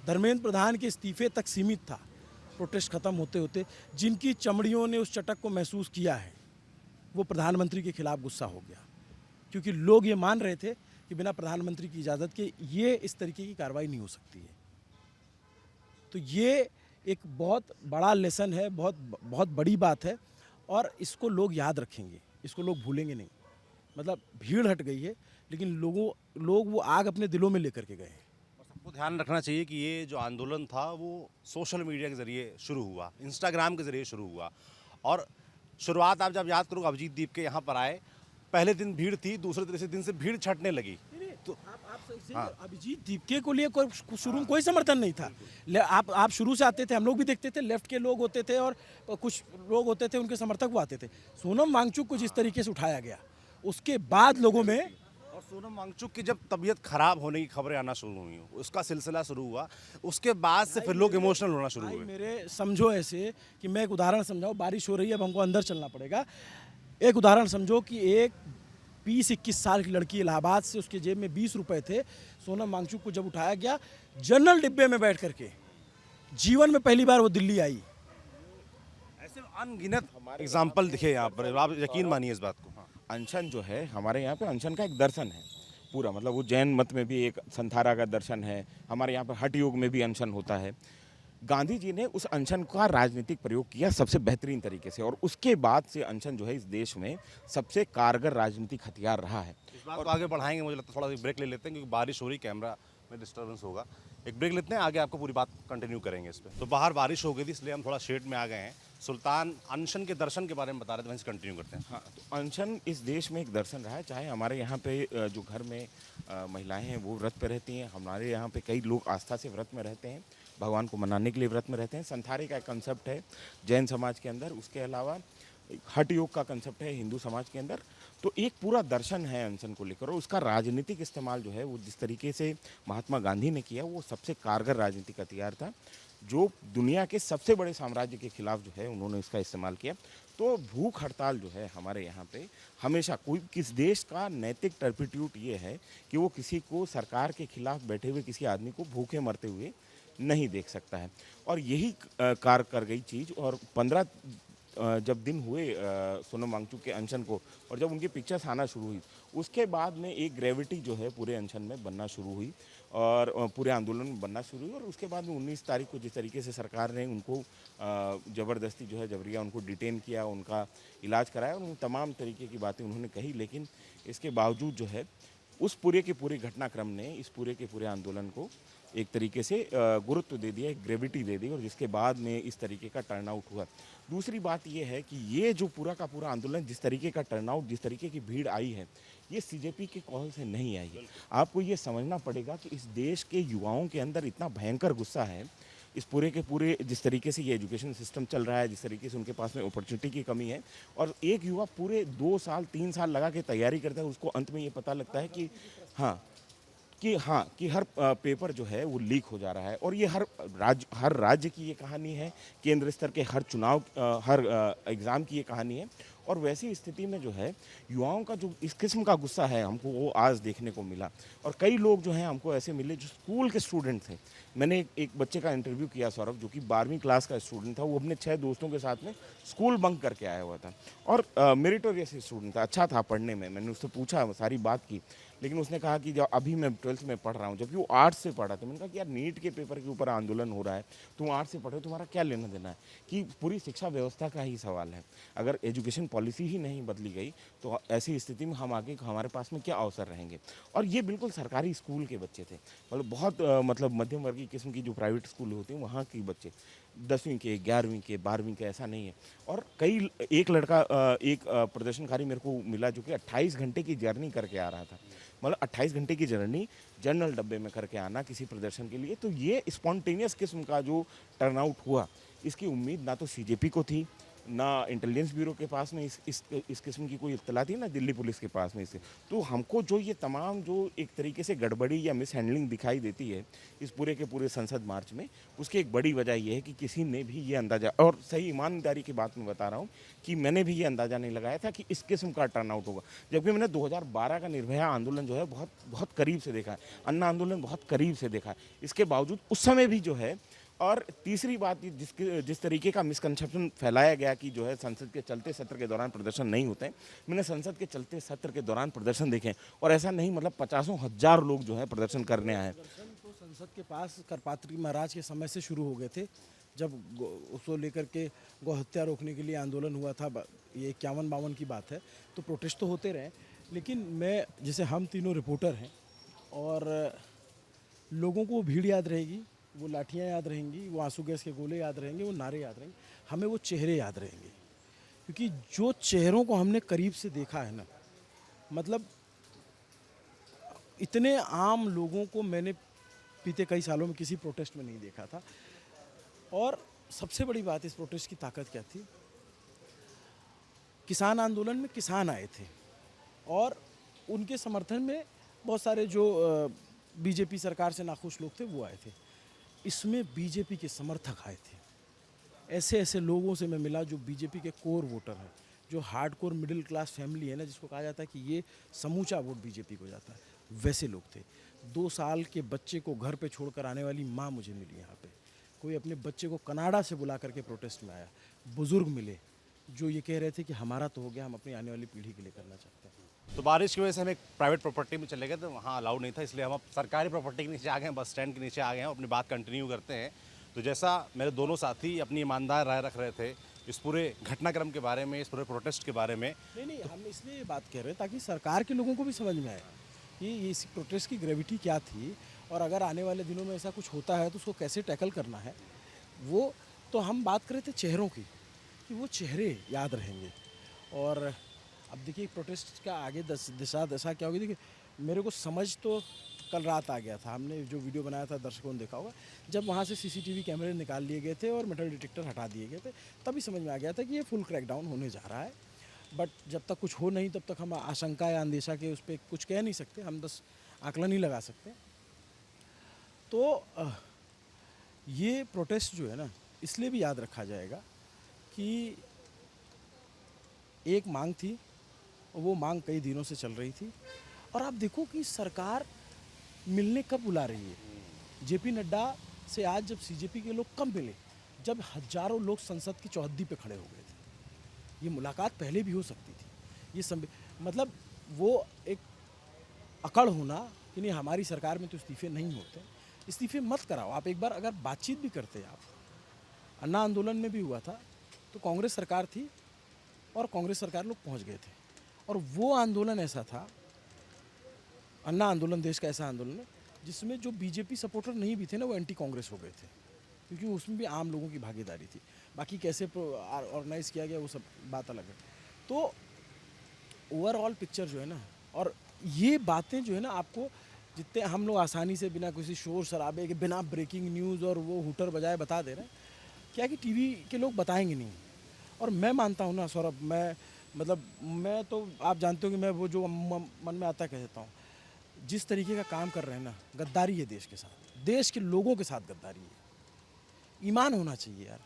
धर्मेंद्र प्रधान के इस्तीफे तक सीमित था, प्रोटेस्ट खत्म होते होते जिनकी चमड़ियों ने उस चटक को महसूस किया है, वो प्रधानमंत्री के खिलाफ गुस्सा हो गया। क्योंकि लोग ये मान रहे थे कि बिना प्रधानमंत्री की इजाज़त के ये इस तरीके की कार्रवाई नहीं हो सकती है। तो ये एक बहुत बड़ा लेसन है, बहुत बड़ी बात है, और इसको लोग याद रखेंगे, इसको लोग भूलेंगे नहीं। मतलब भीड़ हट गई है, लेकिन लोग वो आग अपने दिलों में लेकर के गए हैं। सबको ध्यान रखना चाहिए कि ये जो आंदोलन था वो सोशल मीडिया के ज़रिए शुरू हुआ, इंस्टाग्राम के ज़रिए शुरू हुआ। और शुरुआत आप जब याद करो, अभिजीत दीप के यहाँ पर आए, पहले दिन भीड़ थी, दूसरे तीसरे दिन से भीड़ छटने लगी। तो हाँ। अभिजीत दीपके को लिए शुरू में कोई समर्थन नहीं था। आप शुरू से आते थे, हम लोग भी देखते थे, लेफ्ट के लोग होते थे और कुछ लोग होते थे उनके समर्थक वो आते थे। सोनम वांगचुक को जिस तरीके से उठाया गया, उसके बाद लोगों में, और सोनम वांगचुक की जब तबीयत खराब होने की खबरें आना शुरू हुई, उसका सिलसिला शुरू हुआ, उसके बाद से फिर लोग इमोशनल होना शुरू हुए। मेरे समझो ऐसे कि मैं एक उदाहरण समझाऊं, बारिश हो रही है, अब हमको अंदर चलना पड़ेगा। एक उदाहरण समझो कि एक 20-21 साल की लड़की इलाहाबाद से, उसके जेब में 20 रुपए थे। सोनम वांगचुक को जब उठाया गया जनरल डिब्बे में बैठ करके, जीवन में पहली बार वो दिल्ली आई। ऐसे अनगिनत एग्जाम्पल दिखे यहाँ पर, आप यकीन मानिए इस बात को। अनशन जो है हमारे यहाँ पे, अनशन का एक दर्शन है पूरा। मतलब वो जैन मत में भी एक संथारा का दर्शन है, हमारे यहाँ पे हठ योग में भी अनशन होता है। गांधी जी ने उस अनशन का राजनीतिक प्रयोग किया सबसे बेहतरीन तरीके से, और उसके बाद से अनशन जो है इस देश में सबसे कारगर राजनीतिक हथियार रहा है। इस बात को आगे बढ़ाएंगे, मुझे लगता है थोड़ा ब्रेक ले लेते हैं क्योंकि बारिश हो रही, कैमरा में डिस्टर्बेंस होगा। एक ब्रेक लेते हैं, आगे आपको पूरी बात कंटिन्यू करेंगे इस पर। तो बाहर बारिश हो गई थी, इसलिए हम थोड़ा शेड में आ गए हैं। सुल्तान अनशन के दर्शन के बारे में बता रहे थे, वहीं से कंटिन्यू करते हैं। हाँ, तो अनशन इस देश में एक दर्शन रहा है। चाहे हमारे यहाँ पे जो घर में महिलाएं हैं वो व्रत पे रहती हैं, हमारे यहाँ पे कई लोग आस्था से व्रत में रहते हैं, भगवान को मनाने के लिए व्रत में रहते हैं। संथारे का कंसेप्ट है जैन समाज के अंदर, उसके अलावा हठ योग का कंसेप्ट है हिंदू समाज के अंदर। तो एक पूरा दर्शन है अनशन को लेकर, और उसका राजनीतिक इस्तेमाल जो है वो जिस तरीके से महात्मा गांधी ने किया, वो सबसे कारगर राजनीतिक हथियार था, जो दुनिया के सबसे बड़े साम्राज्य के खिलाफ जो है उन्होंने इसका इस्तेमाल किया। तो भूख हड़ताल जो है हमारे यहाँ पे हमेशा, कोई किस देश का नैतिक टर्पिट्यूड ये है कि वो किसी को, सरकार के खिलाफ बैठे हुए किसी आदमी को भूखे मरते हुए नहीं देख सकता है। और यही कार कर गई चीज़। और जब दिन हुए सोनम वांगचुक के अनशन को, और जब उनकी पिक्चर्स आना शुरू हुई, उसके बाद में एक ग्रेविटी जो है पूरे अनशन में बनना शुरू हुई और पूरे आंदोलन में बनना शुरू हुई। और उसके बाद में 19 तारीख को जिस तरीके से सरकार ने उनको ज़बरदस्ती जो है जबरिया उनको डिटेन किया, उनका इलाज कराया और उन तमाम तरीके की बातें उन्होंने कही, लेकिन इसके बावजूद जो है उस पूरे के पूरे घटनाक्रम ने इस पूरे के पूरे आंदोलन को एक तरीके से गुरुत्व दे दिया, एक ग्रेविटी दे दी, और जिसके बाद में इस तरीके का टर्नआउट हुआ। दूसरी बात ये है कि ये जो पूरा का पूरा आंदोलन, जिस तरीके का टर्नआउट, जिस तरीके की भीड़ आई है, ये सीजेपी के कॉल से नहीं आई है। आपको ये समझना पड़ेगा कि इस देश के युवाओं के अंदर इतना भयंकर गुस्सा है, इस पूरे के पूरे जिस तरीके से ये एजुकेशन सिस्टम चल रहा है, जिस तरीके से उनके पास में अपॉर्चुनिटी की कमी है, और एक युवा पूरे 2 साल 3 साल लगा के तैयारी करता है, उसको अंत में ये पता लगता है कि कि हर पेपर जो है वो लीक हो जा रहा है। और ये हर राज्य की ये कहानी है, केंद्र स्तर के हर चुनाव हर एग्ज़ाम की ये कहानी है। और वैसी स्थिति में जो है युवाओं का जो इस किस्म का गुस्सा है, हमको वो आज देखने को मिला। और कई लोग जो हैं हमको ऐसे मिले जो स्कूल के स्टूडेंट थे। मैंने एक बच्चे का इंटरव्यू किया सौरभ, जो कि 12वीं क्लास का स्टूडेंट था। वो अपने 6 दोस्तों के साथ में स्कूल बंक करके आया हुआ था और मेरिटोरियस स्टूडेंट था, अच्छा था पढ़ने में। मैंने उससे पूछा, सारी बात की, लेकिन उसने कहा कि जब अभी मैं 12th में पढ़ रहा हूँ, जबकि वो आर्ट्स से पढ़ा था। मैंने कहा कि यार नीट के पेपर के ऊपर आंदोलन हो रहा है, तुम आर्ट्स से पढ़े हो, तुम्हारा क्या लेना देना है? कि पूरी शिक्षा व्यवस्था का ही सवाल है। अगर एजुकेशन पॉलिसी ही नहीं बदली गई तो ऐसी स्थिति में हम आगे हमारे पास में क्या अवसर रहेंगे? और ये बिल्कुल सरकारी स्कूल के बच्चे थे, मतलब बहुत मतलब मध्यम वर्गीय किस्म की जो प्राइवेट स्कूल होती हैं वहाँ के बच्चे, 10वीं के, 11वीं के, 12वीं के, ऐसा नहीं है। और एक लड़का एक प्रदर्शनकारी मेरे को मिला जो कि 28 घंटे की जर्नी करके आ रहा था, मतलब 28 घंटे की जर्नी जनरल डब्बे में करके आना किसी प्रदर्शन के लिए। तो ये स्पॉन्टेनियस किस्म का जो टर्नआउट हुआ, इसकी उम्मीद ना तो सीजेपी को थी, ना इंटेलिजेंस ब्यूरो के पास में इस किस्म की कोई इत्तला थी, ना दिल्ली पुलिस के पास में इससे। तो हमको जो ये तमाम जो एक तरीके से गड़बड़ी या मिस हैंडलिंग दिखाई देती है इस पूरे के पूरे संसद मार्च में, उसकी एक बड़ी वजह यह है कि किसी ने भी ये अंदाज़ा, और सही ईमानदारी की बात मैं बता रहा हूँ कि मैंने भी ये अंदाज़ा नहीं लगाया था कि इस किस्म का टर्नआउट होगा। जबकि मैंने 2012 का निर्भया आंदोलन जो है बहुत बहुत करीब से देखा है, अन्ना आंदोलन बहुत करीब से देखा है। इसके बावजूद उस समय भी जो है, और तीसरी बात जिस तरीके का मिसकंसेप्शन फैलाया गया कि जो है संसद के चलते सत्र के दौरान प्रदर्शन नहीं होते हैं। मैंने संसद के चलते सत्र के दौरान प्रदर्शन देखे हैं, और ऐसा नहीं मतलब 50,000 लोग जो है प्रदर्शन करने आए। प्रदर्शन तो संसद के पास करपात्री महाराज के समय से शुरू हो गए थे, जब उसको लेकर के गौ हत्या रोकने के लिए आंदोलन हुआ था। ये 51-52 की बात है। तो प्रोटेस्ट तो होते रहे, लेकिन मैं जैसे हम तीनों रिपोर्टर हैं और लोगों को भीड़ याद रहेगी, वो लाठियाँ याद रहेंगी, वो आंसू गैस के गोले याद रहेंगे, वो नारे याद रहेंगे, हमें वो चेहरे याद रहेंगे। क्योंकि जो चेहरों को हमने करीब से देखा है ना, मतलब इतने आम लोगों को मैंने बीते कई सालों में किसी प्रोटेस्ट में नहीं देखा था। और सबसे बड़ी बात, इस प्रोटेस्ट की ताकत क्या थी? किसान आंदोलन में किसान आए थे और उनके समर्थन में बहुत सारे जो बीजेपी सरकार से नाखुश लोग थे वो आए थे। इसमें बीजेपी के समर्थक आए थे। ऐसे ऐसे लोगों से मैं मिला जो बीजेपी के कोर वोटर हैं, जो हार्डकोर मिडिल क्लास फैमिली है ना, जिसको कहा जाता है कि ये समूचा वोट बीजेपी को जाता है, वैसे लोग थे। 2 साल के बच्चे को घर पे छोड़कर आने वाली माँ मुझे मिली यहाँ पे। कोई अपने बच्चे को कनाडा से बुला करके प्रोटेस्ट में आया। बुजुर्ग मिले जो ये कह रहे थे कि हमारा तो हो गया, हम अपनी आने वाली पीढ़ी के लिए करना चाहते हैं। तो बारिश की वजह से हम एक प्राइवेट प्रॉपर्टी में चले गए, तो वहाँ अलाउ नहीं था, इसलिए हम अब सरकारी प्रॉपर्टी के नीचे आ गए हैं, बस स्टैंड के नीचे आ गए हैं। अपनी बात कंटिन्यू करते हैं। तो जैसा मेरे दोनों साथी अपनी ईमानदार राय रख रहे थे इस पूरे घटनाक्रम के बारे में, इस पूरे प्रोटेस्ट के बारे में, नहीं, हम इसलिए ये बात कह रहे हैं ताकि सरकार के लोगों को भी समझ में आए कि इस प्रोटेस्ट की ग्रेविटी क्या थी, और अगर आने वाले दिनों में ऐसा कुछ होता है तो उसको कैसे टैकल करना है। वो तो हम बात कर रहे थे चेहरों की, कि वो चेहरे याद रहेंगे। और अब देखिए प्रोटेस्ट का आगे दिशा क्या होगी। देखिए मेरे को समझ तो कल रात आ गया था, हमने जो वीडियो बनाया था दर्शकों ने देखा होगा, जब वहाँ से सीसीटीवी कैमरे निकाल लिए गए थे और मेटल डिटेक्टर हटा दिए गए थे, तभी समझ में आ गया था कि ये फुल क्रैकडाउन होने जा रहा है। बट जब तक कुछ हो नहीं तब तक हम आशंका या अंदेशा के उस पर कुछ कह नहीं सकते, हम बस आकलन ही लगा सकते। तो ये प्रोटेस्ट जो है ना, इसलिए भी याद रखा जाएगा कि एक मांग थी, वो मांग कई दिनों से चल रही थी। और आप देखो कि सरकार मिलने कब बुला रही है। जेपी नड्डा से आज जब सीजेपी के लोग कब मिले, जब हजारों लोग संसद की चौहद्दी पे खड़े हो गए थे। ये मुलाकात पहले भी हो सकती थी। मतलब वो एक अकड़ होना कि नहीं हमारी सरकार में तो इस्तीफे नहीं होते, इस्तीफे मत कराओ। आप एक बार अगर बातचीत भी करते आप, अन्ना आंदोलन में भी हुआ था तो कांग्रेस सरकार थी और कांग्रेस सरकार लोग पहुंच गए थे, और वो आंदोलन ऐसा था, अन्ना आंदोलन देश का ऐसा आंदोलन है जिसमें जो बीजेपी सपोर्टर नहीं भी थे ना वो एंटी कांग्रेस हो गए थे, क्योंकि उसमें भी आम लोगों की भागीदारी थी। बाकी कैसे ऑर्गेनाइज किया गया वो सब बात अलग है। तो ओवरऑल पिक्चर जो है ना, और ये बातें जो है ना आपको जितने हम लोग आसानी से बिना किसी शोर शराबे के, बिना ब्रेकिंग न्यूज़ और वो हुटर बजाए बता दे रहे हैं, क्या कि टीवी के लोग बताएंगे नहीं। और मैं मानता हूँ ना सौरभ, मैं तो आप जानते हो कि मैं वो जो मन में आता कह देता हूँ, जिस तरीके का काम कर रहे हैं ना, गद्दारी है देश के साथ, देश के लोगों के साथ गद्दारी है। ईमान होना चाहिए यार,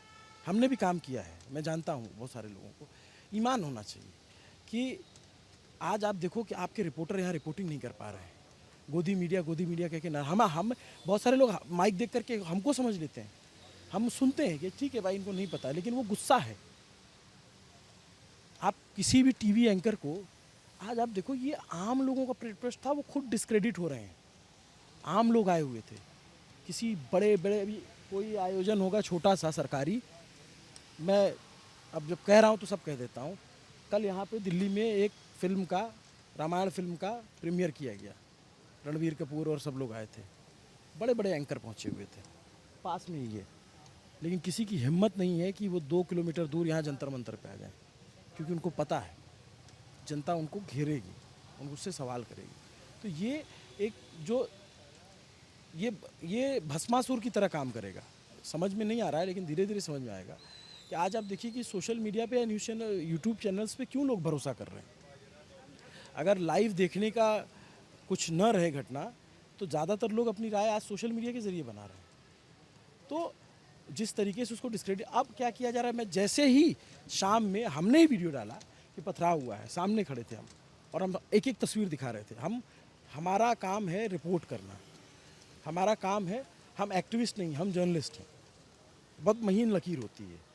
हमने भी काम किया है, मैं जानता हूँ बहुत सारे लोगों को। ईमान होना चाहिए कि आज आप देखो कि आपके रिपोर्टर यहाँ रिपोर्टिंग नहीं कर पा रहे हैं, गोदी मीडिया कह के ना, हम बहुत सारे लोग माइक देख करके हमको समझ लेते हैं, हम सुनते हैं कि ठीक है भाई इनको नहीं पता, लेकिन वो गुस्सा है। आप किसी भी टीवी एंकर को आज आप देखो, ये आम लोगों का प्रोटेस्ट था, वो खुद डिस्क्रेडिट हो रहे हैं। आम लोग आए हुए थे, किसी बड़े बड़े भी कोई आयोजन होगा छोटा सा सरकारी, मैं अब जब कह रहा हूँ तो सब कह देता हूँ, कल यहाँ पे दिल्ली में एक फिल्म का, रामायण फिल्म का प्रीमियर किया गया, रणबीर कपूर और सब लोग आए थे, बड़े बड़े एंकर पहुँचे हुए थे, पास में ही है, लेकिन किसी की हिम्मत नहीं है कि वो 2 किलोमीटर दूर यहाँ जंतर मंतर पे आ जाए, क्योंकि उनको पता है जनता उनको घेरेगी, उनसे सवाल करेगी। तो ये एक जो ये भस्मासुर की तरह काम करेगा, समझ में नहीं आ रहा है, लेकिन धीरे धीरे समझ में आएगा कि आज आप देखिए कि सोशल मीडिया पे या न्यूज़ चैनल, यूट्यूब चैनल्स पे क्यों लोग भरोसा कर रहे हैं। अगर लाइव देखने का कुछ न रहे घटना, तो ज़्यादातर लोग अपनी राय आज सोशल मीडिया के ज़रिए बना रहे हैं। तो जिस तरीके से उसको डिस्क्रेडिट, अब क्या किया जा रहा है, मैं जैसे ही शाम में हमने ही वीडियो डाला कि पथराव हुआ है, सामने खड़े थे हम और हम एक एक तस्वीर दिखा रहे थे। हमारा काम है रिपोर्ट करना, हमारा काम है, हम एक्टिविस्ट नहीं, हम जर्नलिस्ट हैं, बहुत महीन लकीर होती है।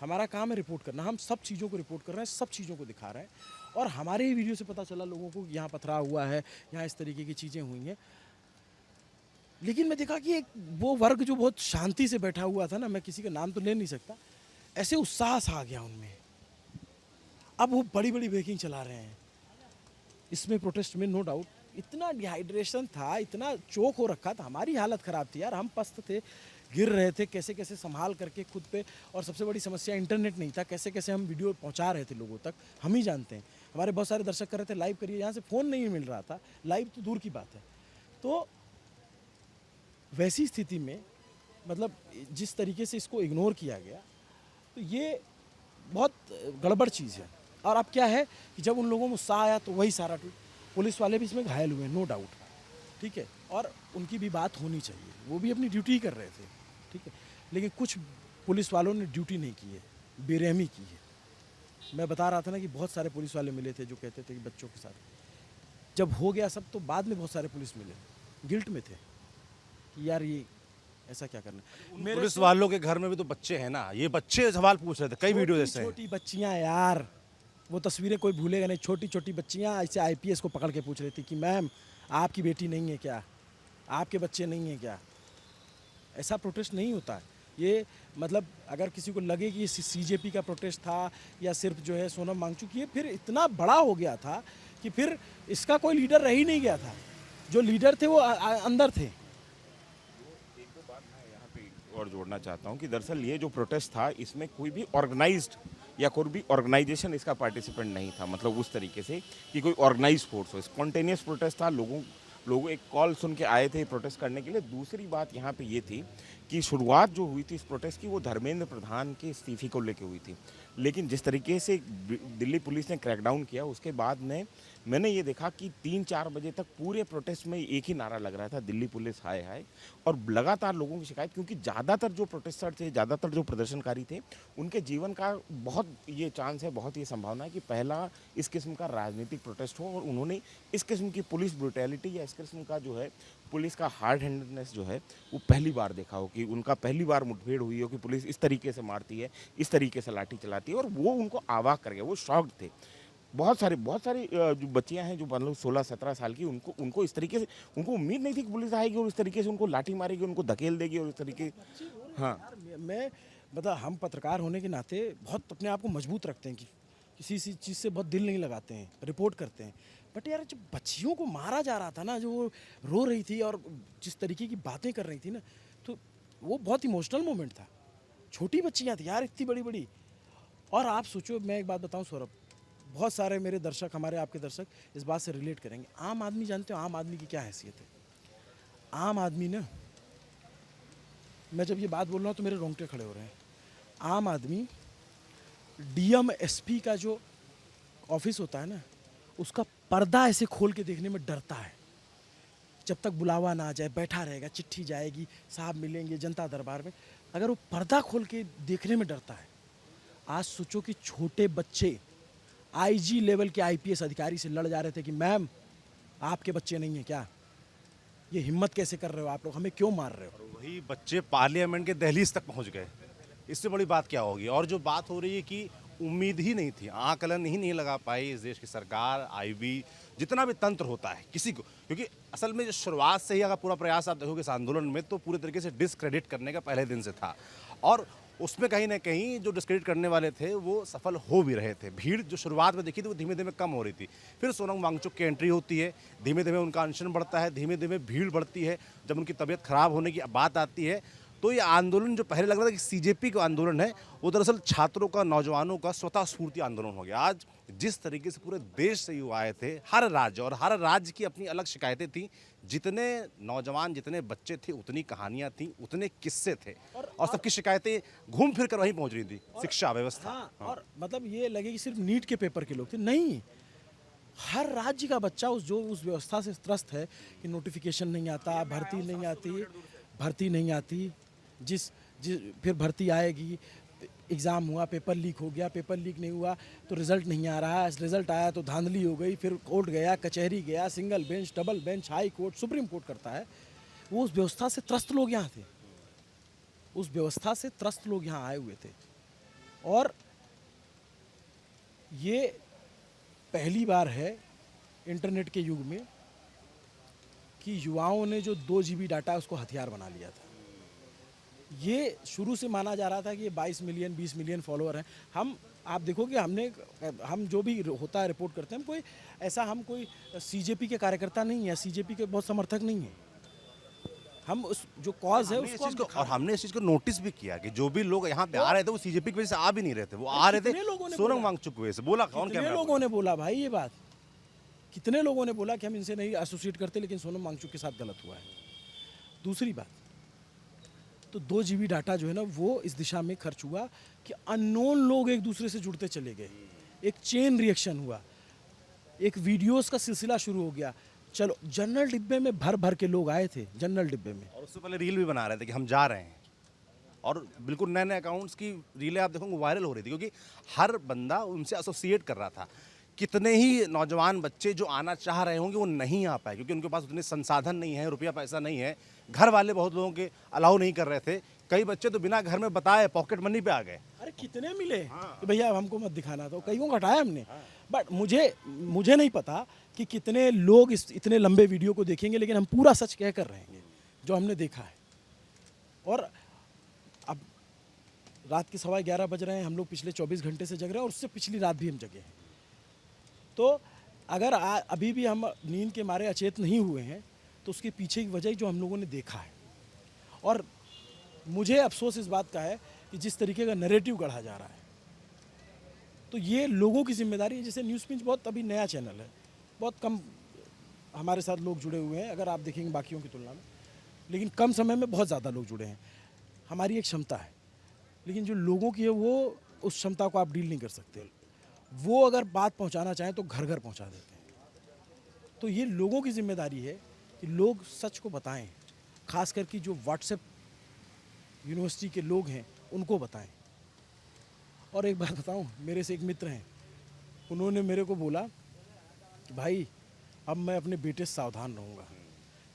हमारा काम है रिपोर्ट करना, हम सब चीज़ों को रिपोर्ट कर रहे हैं, सब चीज़ों को दिखा रहे हैं, और हमारे ही वीडियो से पता चला लोगों को कि यहाँ पथराव हुआ है, यहाँ इस तरीके की चीज़ें हुई हैं। लेकिन मैं देखा कि एक वो वर्ग जो बहुत शांति से बैठा हुआ था ना, मैं किसी का नाम तो ले नहीं सकता, ऐसे उत्साह सा आ गया उनमें, अब वो बड़ी बड़ी ब्रेकिंग चला रहे हैं। इसमें प्रोटेस्ट में नो डाउट इतना डिहाइड्रेशन था, इतना चोक हो रखा था, हमारी हालत ख़राब थी यार, हम पस्त थे, गिर रहे थे, कैसे कैसे संभाल करके खुद पे, और सबसे बड़ी समस्या इंटरनेट नहीं था, कैसे कैसे हम वीडियो पहुंचा रहे थे लोगों तक, हम ही जानते हैं। हमारे बहुत सारे दर्शक कर रहे थे लाइव करिए, यहाँ से फ़ोन नहीं मिल रहा था, लाइव तो दूर की बात है। तो वैसी स्थिति में मतलब जिस तरीके से इसको इग्नोर किया गया, तो ये बहुत गड़बड़ चीज़ है। और अब क्या है कि जब उन लोगों में उत्साह आया तो वही सारा पुलिस वाले भी इसमें घायल हुए, नो डाउट, ठीक है, और उनकी भी बात होनी चाहिए, वो भी अपनी ड्यूटी कर रहे थे, ठीक है, लेकिन कुछ पुलिस वालों ने ड्यूटी नहीं की है, बेरहमी की है। मैं बता रहा था ना कि बहुत सारे पुलिस वाले मिले थे जो कहते थे कि बच्चों के साथ जब हो गया सब, तो बाद में बहुत सारे पुलिस मिले गिल्ट में थे कि यार ये ऐसा क्या करना। मेरे पुलिस वालों के घर में भी तो बच्चे हैं ना, ये बच्चे सवाल पूछ रहे थे, कई वीडियो जैसे हैं। छोटी बच्चियां यार, वो तस्वीरें कोई भूलेगा नहीं, छोटी छोटी बच्चियां ऐसे आईपीएस को पकड़ के पूछ रही थी कि मैम आपकी बेटी नहीं है क्या, आपके बच्चे नहीं हैं क्या। ऐसा प्रोटेस्ट नहीं होता है ये, मतलब अगर किसी को लगे कि ये सीजेपी का प्रोटेस्ट था या सिर्फ जो है सोनम वांगचुक, ये फिर इतना बड़ा हो गया था कि फिर इसका कोई लीडर रह ही नहीं गया था, जो लीडर थे वो अंदर थे। और जोड़ना चाहता हूं कि दरअसल ये जो प्रोटेस्ट था, इसमें कोई भी ऑर्गेनाइज्ड या कोई भी ऑर्गेनाइजेशन इसका पार्टिसिपेंट नहीं था, मतलब उस तरीके से कि कोई ऑर्गेनाइज फोर्स हो। स्पॉन्टेनियस प्रोटेस्ट था, लोग एक कॉल सुन के आए थे प्रोटेस्ट करने के लिए। दूसरी बात यहाँ पे ये थी कि शुरुआत जो हुई थी इस प्रोटेस्ट की, वो धर्मेंद्र प्रधान के इस्तीफे को लेकर हुई थी, लेकिन जिस तरीके से दिल्ली पुलिस ने क्रैकडाउन किया, उसके बाद में मैंने ये देखा कि 3-4 बजे तक पूरे प्रोटेस्ट में एक ही नारा लग रहा था, दिल्ली पुलिस हाय हाय, और लगातार लोगों की शिकायत, क्योंकि ज़्यादातर जो प्रोटेस्टर थे, ज़्यादातर जो प्रदर्शनकारी थे, उनके जीवन का बहुत ये चांस है, बहुत ये संभावना है कि पहला इस किस्म का राजनीतिक प्रोटेस्ट हो, और उन्होंने इस किस्म की पुलिस ब्रुटैलिटी या इस किस्म का जो है पुलिस का हार्ड हैंडेडनेस जो है वो पहली बार देखा हो, कि उनका पहली बार मुठभेड़ हुई हो कि पुलिस इस तरीके से मारती है, इस तरीके से लाठी चलाती है, और वो उनको अवाक कर गया, वो शॉक्ड थे। बहुत सारी जो बच्चियां हैं जो मतलब 16-17 साल की, उनको इस तरीके से, उनको उम्मीद नहीं थी कि पुलिस आएगी और इस तरीके से उनको लाठी मारेगी, उनको धकेल देगी और इस तरीके। हाँ, यार मैं मतलब हम पत्रकार होने के नाते बहुत अपने आप को मजबूत रखते हैं कि किसी सी चीज़ से बहुत दिल नहीं लगाते हैं, रिपोर्ट करते हैं। बट यार जब बच्चियों को मारा जा रहा था ना, जो वो रो रही थी और जिस तरीके की बातें कर रही थी ना, तो वो बहुत इमोशनल मोमेंट था। छोटी बच्चियाँ थी यार, इतनी बड़ी बड़ी। और आप सोचो, मैं एक बात बताऊं सौरभ, बहुत सारे मेरे दर्शक, हमारे आपके दर्शक इस बात से रिलेट करेंगे। आम आदमी, जानते हो आम आदमी की क्या हैसियत है? आम आदमी ना, मैं जब ये बात बोल रहा हूँ तो मेरे रोंगटे खड़े हो रहे हैं। आम आदमी डीएम एसपी का जो ऑफिस होता है ना, उसका पर्दा ऐसे खोल के देखने में डरता है। जब तक बुलावा ना आ जाए बैठा रहेगा, चिट्ठी जाएगी, साहब मिलेंगे जनता दरबार में, अगर वो पर्दा खोल के देखने में डरता है। आज सोचो कि छोटे बच्चे आईजी लेवल के आईपीएस अधिकारी से लड़ जा रहे थे कि मैम आपके बच्चे नहीं हैं क्या? ये हिम्मत कैसे कर रहे हो आप लोग, हमें क्यों मार रहे हो? वही बच्चे पार्लियामेंट के दहलीज तक पहुंच गए। इससे बड़ी बात क्या होगी? और जो बात हो रही है कि उम्मीद ही नहीं थी, आकलन ही नहीं लगा पाई इस देश की सरकार, आईबी, जितना भी तंत्र होता है किसी को, क्योंकि असल में जो शुरुआत से ही अगर पूरा प्रयास आप देखोगे इस आंदोलन में, तो पूरे तरीके से डिस्क्रेडिट करने का पहले दिन से था। और उसमें कहीं ना कहीं जो डिस्क्रेडिट करने वाले थे वो सफल हो भी रहे थे। भीड़ जो शुरुआत में देखी थी वो धीमे धीमे कम हो रही थी। फिर सोनम वांगचुक की एंट्री होती है, धीमे धीमे उनका अनशन बढ़ता है, धीमे धीमे भीड़ बढ़ती है। जब उनकी तबीयत खराब होने की बात आती है, तो ये आंदोलन जो पहले लग रहा था कि सीजेपी का आंदोलन है, वो दरअसल छात्रों का, नौजवानों का स्वतः स्फूर्ति आंदोलन हो गया। आज जिस तरीके से पूरे देश से युवा आए थे, हर राज्य, और हर राज्य की अपनी अलग शिकायतें थी। जितने नौजवान, जितने बच्चे थे, उतनी कहानियां थी, उतने किस्से थे, और सबकी शिकायतें घूम फिर कर वहीं पहुंच रही थी। शिक्षा व्यवस्था। हाँ, और मतलब ये लगे कि सिर्फ नीट के पेपर के लोग थे, नहीं। हर राज्य का बच्चा उस व्यवस्था से त्रस्त है कि नोटिफिकेशन नहीं आता, भर्ती नहीं आती, जिस जिस फिर भर्ती आएगी, एग्ज़ाम हुआ, पेपर लीक हो गया, पेपर लीक नहीं हुआ तो रिज़ल्ट नहीं आ रहा, रिज़ल्ट आया तो धांधली हो गई, फिर कोर्ट गया, कचहरी गया, single bench, double bench, high court, supreme court करता है। वो उस व्यवस्था से त्रस्त लोग यहाँ थे, उस व्यवस्था से त्रस्त लोग यहाँ आए हुए थे। और ये पहली बार है इंटरनेट के युग में कि युवाओं ने जो 2 GB डाटा उसको हथियार बना लिया था। ये शुरू से माना जा रहा था कि ये 22 मिलियन 20 मिलियन फॉलोअर हैं। आप देखोगे, हम जो भी होता है रिपोर्ट करते हैं, हम कोई सीजेपी के कार्यकर्ता नहीं है, सीजेपी के बहुत समर्थक नहीं है। हम उस जो कॉज है उसको, और हमने इस चीज को नोटिस भी किया कि जो भी लोग यहाँ पे आ रहे थे वो सीजेपी की वजह से आ भी नहीं रहे थे, वो आ रहे थे सोनम वांगचुक की वजह से। बोला कौन? कितने लोगों ने बोला भाई ये बात, कितने लोगों ने बोला कि हम इनसे नहीं एसोसिएट करते, लेकिन सोनम वांगचुक के साथ गलत हुआ है। दूसरी बात, तो 2 GB डाटा जो है ना, वो इस दिशा में खर्च हुआ कि अननोन लोग एक दूसरे से जुड़ते चले गए, एक चेन रिएक्शन हुआ, एक वीडियोस का सिलसिला शुरू हो गया। चलो, जनरल डिब्बे में भर भर के लोग आए थे, जनरल डिब्बे में, और उससे पहले रील भी बना रहे थे कि हम जा रहे हैं, और बिल्कुल नए नए अकाउंट्स की रीलें आप देखोगे वायरल हो रही थी, क्योंकि हर बंदा उनसे एसोसिएट कर रहा था। कितने ही नौजवान बच्चे जो आना चाह रहे होंगे वो नहीं आ पाए, क्योंकि उनके पास उतने संसाधन नहीं है, रुपया पैसा नहीं है, घर वाले बहुत लोगों के अलाउ नहीं कर रहे थे। कई बच्चे तो बिना घर में बताए पॉकेट मनी पे आ गए। अरे कितने मिले कि भैया हमको मत दिखाना, तो कईयों को हटाया हमने। बट मुझे नहीं पता कि कितने लोग इस इतने लंबे वीडियो को देखेंगे, लेकिन हम पूरा सच कह कर रहेंगे जो हमने देखा है। और अब रात के 11:15 बज रहे हैं, हम लोग पिछले 24 घंटे से जग रहे हैं, और उससे पिछली रात भी हम जगे हैं। तो अगर अभी भी हम नींद के मारे अचेत नहीं हुए हैं, तो उसके पीछे की वजह जो हम लोगों ने देखा है। और मुझे अफसोस इस बात का है कि जिस तरीके का नैरेटिव गढ़ा जा रहा है, तो ये लोगों की जिम्मेदारी है। जैसे न्यूज़ पिंच बहुत अभी नया चैनल है, बहुत कम हमारे साथ लोग जुड़े हुए हैं अगर आप देखेंगे बाकियों की तुलना में, लेकिन कम समय में बहुत ज़्यादा लोग जुड़े हैं। हमारी एक क्षमता है, लेकिन जो लोगों की है वो उस क्षमता को आप डील नहीं कर सकते। वो अगर बात पहुंचाना चाहें तो घर घर पहुंचा देते हैं। तो ये लोगों की जिम्मेदारी है कि लोग सच को बताएं, खास करके जो व्हाट्सएप यूनिवर्सिटी के लोग हैं उनको बताएं। और एक बात बताऊं, मेरे से एक मित्र हैं, उन्होंने मेरे को बोला कि भाई अब मैं अपने बेटे से सावधान रहूँगा,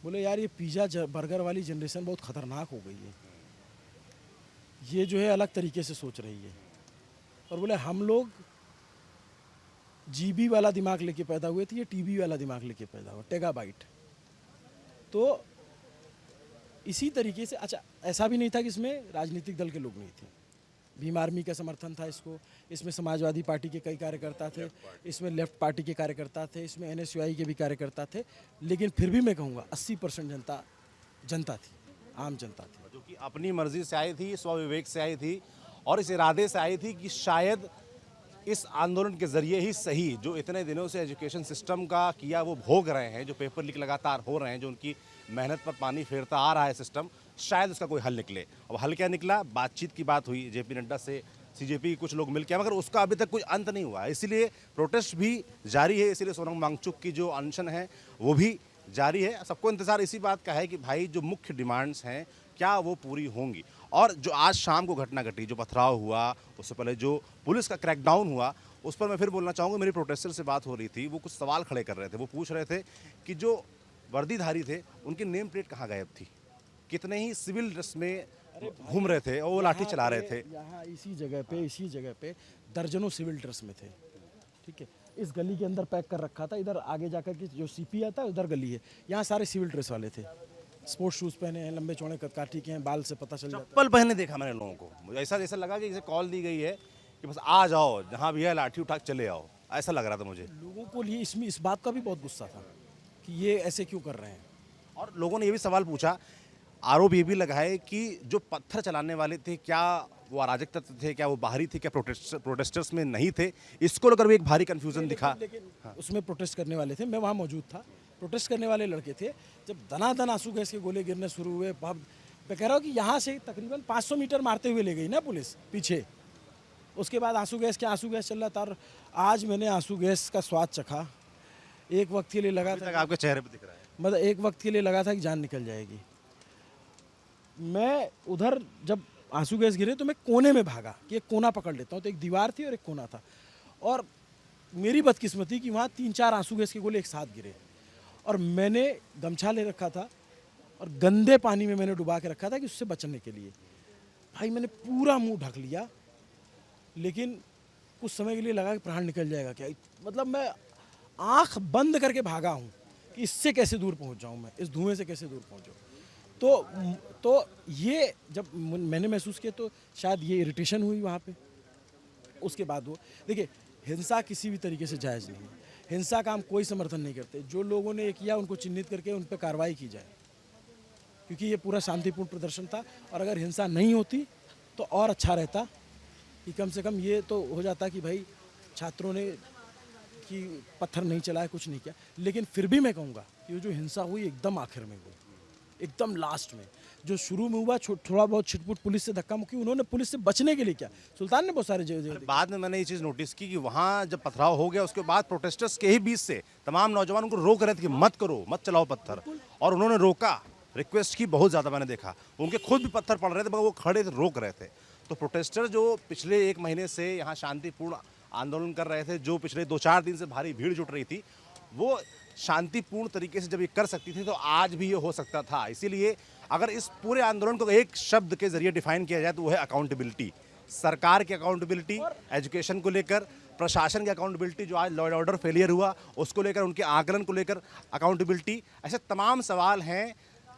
बोले यार ये पिज़्ज़ा बर्गर वाली जनरेशन बहुत ख़तरनाक हो गई है, ये जो है अलग तरीके से सोच रही है। और बोले हम लोग जीबी वाला दिमाग लेके पैदा हुए थे, ये टीबी वाला दिमाग लेके पैदा हुआ, टेगाबाइट। तो इसी तरीके से अच्छा, ऐसा भी नहीं था कि इसमें राजनीतिक दल के लोग नहीं थे। भीम आर्मी का समर्थन था इसको, इसमें समाजवादी पार्टी के कई कार्यकर्ता थे, इसमें लेफ्ट पार्टी के कार्यकर्ता थे, इसमें एनएसयूआई के भी कार्यकर्ता थे। लेकिन फिर भी मैं कहूँगा 80% जनता थी, आम जनता थी, जो कि अपनी मर्जी से आई थी, स्वविवेक से आई थी और इस इरादे से आई थी कि शायद इस आंदोलन के जरिए ही सही जो इतने दिनों से एजुकेशन सिस्टम का किया वो भोग रहे हैं, जो पेपर लीक लगातार हो रहे हैं, जो उनकी मेहनत पर पानी फेरता आ रहा है सिस्टम, शायद उसका कोई हल निकले। अब हल क्या निकला? बातचीत की बात हुई जेपी नड्डा से, सीजेपी के कुछ लोग मिलकर, मगर उसका अभी तक कोई अंत नहीं हुआ है। इसीलिए प्रोटेस्ट भी जारी है, इसीलिए सोनम वांगचुक की जो अनशन है वो भी जारी है। सबको इंतजार इसी बात का है कि भाई जो मुख्य डिमांड्स हैं क्या वो पूरी होंगी। और जो आज शाम को घटना घटी, जो पथराव हुआ, उससे पहले जो पुलिस का क्रैकडाउन हुआ, उस पर मैं फिर बोलना चाहूँगा। मेरी प्रोटेस्टर से बात हो रही थी, वो कुछ सवाल खड़े कर रहे थे। वो पूछ रहे थे कि जो वर्दीधारी थे उनकी नेम प्लेट कहाँ गायब थी, कितने ही सिविल ड्रेस में घूम रहे थे और वो लाठी चला रहे थे। यहाँ इसी जगह पे दर्जनों सिविल ड्रेस में थे, ठीक है। इस गली के अंदर पैक कर रखा था, इधर आगे जाकर के जो सीपी आता है उधर गली है, यहाँ सारे सिविल ड्रेस वाले थे, स्पोर्ट्स शूज़ पहने हैं, लंबे चौड़े काठी के हैं, बाल से पता चल जाता है। चप्पल पहने देखा मैंने लोगों को, मुझे ऐसा जैसा लगा कि जैसे कॉल दी गई है कि बस आ जाओ, जहाँ भी है लाठी उठा के चले आओ, ऐसा लग रहा था मुझे। लोगों को लिए इसमें इस बात का भी बहुत गुस्सा था कि ये ऐसे क्यों कर रहे हैं। और लोगों ने ये भी सवाल पूछा, आरोप ये भी लगाए कि जो पत्थर चलाने वाले थे क्या वो अराजक तत्व थे, क्या वो बाहरी थे, क्या प्रोटेस्टर्स में नहीं थे। इसको लेकर भी एक भारी कंफ्यूजन दिखा। लेकिन उसमें प्रोटेस्ट करने वाले थे, मैं वहाँ मौजूद था, प्रोटेस्ट करने वाले लड़के थे। जब दनादन आंसू गैस के गोले गिरने शुरू हुए, मैं कह रहा हूँ कि यहाँ से तकरीबन 500 मीटर मारते हुए ले गई ना पुलिस पीछे। उसके बाद आंसू गैस चल रहा था और आज मैंने आंसू गैस का स्वाद चखा। एक वक्त के लिए लगा था, आपके चेहरे पे दिख रहा है, मतलब एक वक्त के लिए लगा था कि जान निकल जाएगी। मैं उधर जब आंसू गैस गिरे तो मैं कोने में भागा कि एक कोना पकड़ लेता हूँ, तो एक दीवार थी और एक कोना था। और मेरी बदकिस्मती कि वहाँ 3-4 आंसू गैस के गोले एक साथ गिरे और मैंने गमछा ले रखा था और गंदे पानी में मैंने डुबा के रखा था कि उससे बचने के लिए। भाई मैंने पूरा मुंह ढक लिया, लेकिन कुछ समय के लिए लगा कि प्राण निकल जाएगा क्या। मतलब मैं आँख बंद करके भागा हूँ कि इससे कैसे दूर पहुँच जाऊँ, मैं इस धुएँ से कैसे दूर पहुँच जाऊँ। तो ये जब मैंने महसूस किया तो शायद ये इरिटेशन हुई वहाँ पे। उसके बाद वो देखिए, हिंसा किसी भी तरीके से जायज़ नहीं है, हिंसा का हम कोई समर्थन नहीं करते। जो लोगों ने ये किया उनको चिन्हित करके उन पर कार्रवाई की जाए, क्योंकि ये पूरा शांतिपूर्ण प्रदर्शन था। और अगर हिंसा नहीं होती तो और अच्छा रहता कि कम से कम ये तो हो जाता कि भाई छात्रों ने कि पत्थर नहीं चलाया, कुछ नहीं किया। लेकिन फिर भी मैं कहूँगा कि जो हिंसा हुई एकदम आखिर में हुई, एकदम लास्ट में। जो शुरू में हुआ थोड़ा बहुत छिटपुट पुलिस से धक्का मुक्की, उन्होंने पुलिस से बचने के लिए क्या, सुल्तान ने बहुत सारे बाद में मैंने ये चीज़ नोटिस की कि वहाँ जब पथराव हो गया उसके बाद प्रोटेस्टर्स के ही बीच से तमाम नौजवान उनको रोक रहे थे कि मत करो, मत चलाओ पत्थर, और उन्होंने रोका, रिक्वेस्ट की बहुत ज़्यादा मैंने देखा। उनके खुद भी पत्थर पड़ रहे थे मगर वो खड़े थे, रोक रहे थे। तो प्रोटेस्टर जो पिछले 1 महीने से यहाँ शांतिपूर्ण आंदोलन कर रहे थे, जो पिछले 2-4 दिन से भारी भीड़ जुट रही थी, वो शांतिपूर्ण तरीके से जब ये कर सकती थी तो आज भी ये हो सकता था। इसीलिए अगर इस पूरे आंदोलन को एक शब्द के जरिए डिफाइन किया जाए तो वो है अकाउंटेबिलिटी। सरकार की अकाउंटेबिलिटी एजुकेशन को लेकर, प्रशासन की अकाउंटेबिलिटी जो आज लॉ एंड ऑर्डर फेलियर हुआ उसको लेकर, उनके आकलन को लेकर अकाउंटेबिलिटी, ऐसे तमाम सवाल हैं।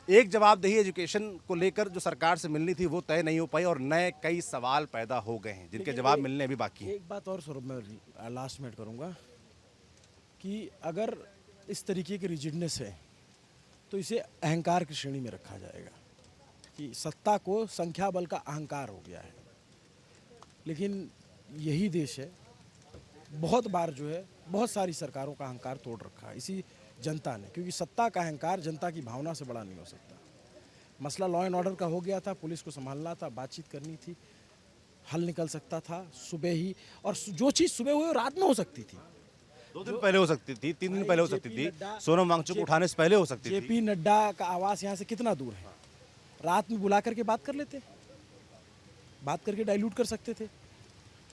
एक जवाबदेही एजुकेशन को लेकर जो सरकार से मिलनी थी वो तय नहीं हो पाई और नए कई सवाल पैदा हो गए हैं जिनके जवाब मिलने अभी बाकी हैं। एक बात और सौरभ मैं लास्ट में करूँगा कि अगर इस तरीके की रिजिडनेस है तो इसे अहंकार की श्रेणी में रखा जाएगा कि सत्ता को संख्या बल का अहंकार हो गया है। लेकिन यही देश है, बहुत बार जो है बहुत सारी सरकारों का अहंकार तोड़ रखा है इसी जनता ने, क्योंकि सत्ता का अहंकार जनता की भावना से बड़ा नहीं हो सकता। मसला लॉ एंड ऑर्डर का हो गया था, पुलिस को संभालना था, बातचीत करनी थी, हल निकल सकता था सुबह ही, और जो चीज़ सुबह हुई वो रात में हो सकती थी, 2 दिन पहले हो सकती थी, 3 दिन पहले हो सकती थी, सोनम वांगचुक उठाने से पहले हो सकती थी। जेपी नड्डा का आवास यहाँ से कितना दूर है, रात में बुला करके बात कर लेते, बात करके डाइल्यूट कर सकते थे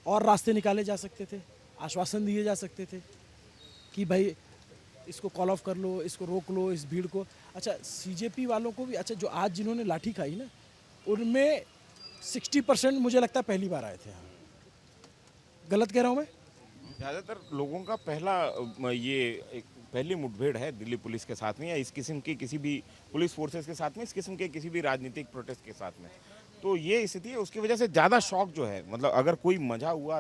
और रास्ते निकाले जा सकते थे, आश्वासन दिए जा सकते थे कि भाई इसको कॉल ऑफ कर लो, इसको रोक लो, इस भीड़ को। अच्छा सीजेपी वालों को भी, अच्छा जो आज जिन्होंने लाठी खाई ना, उनमें 60% मुझे लगता है पहली बार आए थे यहाँ। गलत कह रहा हूँ मैं? ज़्यादातर लोगों का पहली मुठभेड़ है दिल्ली पुलिस के साथ में या इस किस्म की किसी भी पुलिस फोर्सेस के साथ में, इस किस्म के किसी भी राजनीतिक प्रोटेस्ट के साथ में। तो ये स्थिति है, उसकी वजह से ज़्यादा शॉक जो है, मतलब अगर कोई मजा हुआ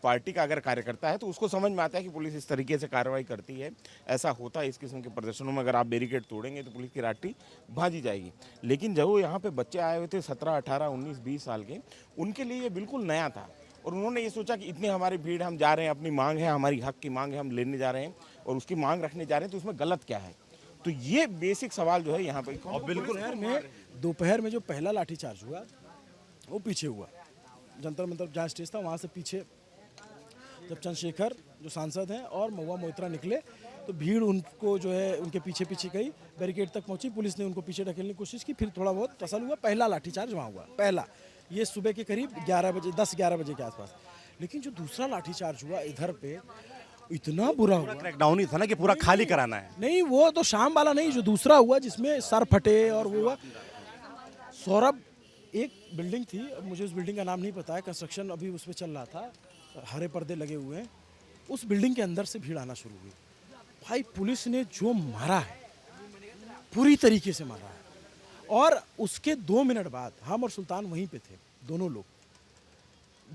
पार्टी का अगर कार्यकर्ता है तो उसको समझ में आता है कि पुलिस इस तरीके से कार्रवाई करती है। ऐसा होता है इस किस्म के प्रदर्शनों में, अगर आप बैरिकेड तोड़ेंगे तो पुलिस की लाठी भाजी जाएगी। लेकिन जब वो यहाँ पे बच्चे आए हुए थे 17, 18, 19, 20 साल के, उनके लिए ये बिल्कुल नया था और उन्होंने ये सोचा कि इतनी हमारी भीड़, हम जा रहे हैं, अपनी मांग है, हमारी हक की मांग है, हम लेने जा रहे हैं और उसकी मांग रखने जा रहे हैं, तो उसमें गलत क्या है? तो ये बेसिक सवाल जो है यहाँ पे। और बिल्कुल दोपहर में जो पहला लाठीचार्ज हुआ वो पीछे हुआ, जंतर मंतर जहाँ स्टेज था वहाँ से पीछे, जब चंद्रशेखर जो सांसद हैं और महुआ मोइत्रा निकले तो भीड़ उनको जो है उनके पीछे पीछे गई, बैरिकेड तक पहुंची, पुलिस ने उनको पीछे ढकेलने की कोशिश की, फिर थोड़ा बहुत टसल हुआ। पहला लाठीचार्ज वहाँ हुआ, पहला, ये सुबह के करीब 11 बजे, 10-11 बजे के आसपास। लेकिन जो दूसरा लाठीचार्ज हुआ इधर पे, इतना बुरा हुआ। क्रैकडाउन ही था ना कि पूरा खाली कराना है। नहीं, वो तो शाम वाला नहीं, जो दूसरा हुआ जिसमें सर फटे और वो हुआ। सौरभ, एक बिल्डिंग थी, अब मुझे उस बिल्डिंग का नाम नहीं पता है, कंस्ट्रक्शन अभी उस पर चल रहा था, हरे पर्दे लगे हुए हैं, उस बिल्डिंग के अंदर से भीड़ आना शुरू हुई। भाई पुलिस ने जो मारा है, पूरी तरीके से मारा है, और उसके 2 मिनट बाद हम और सुल्तान वहीं पे थे, दोनों लोग।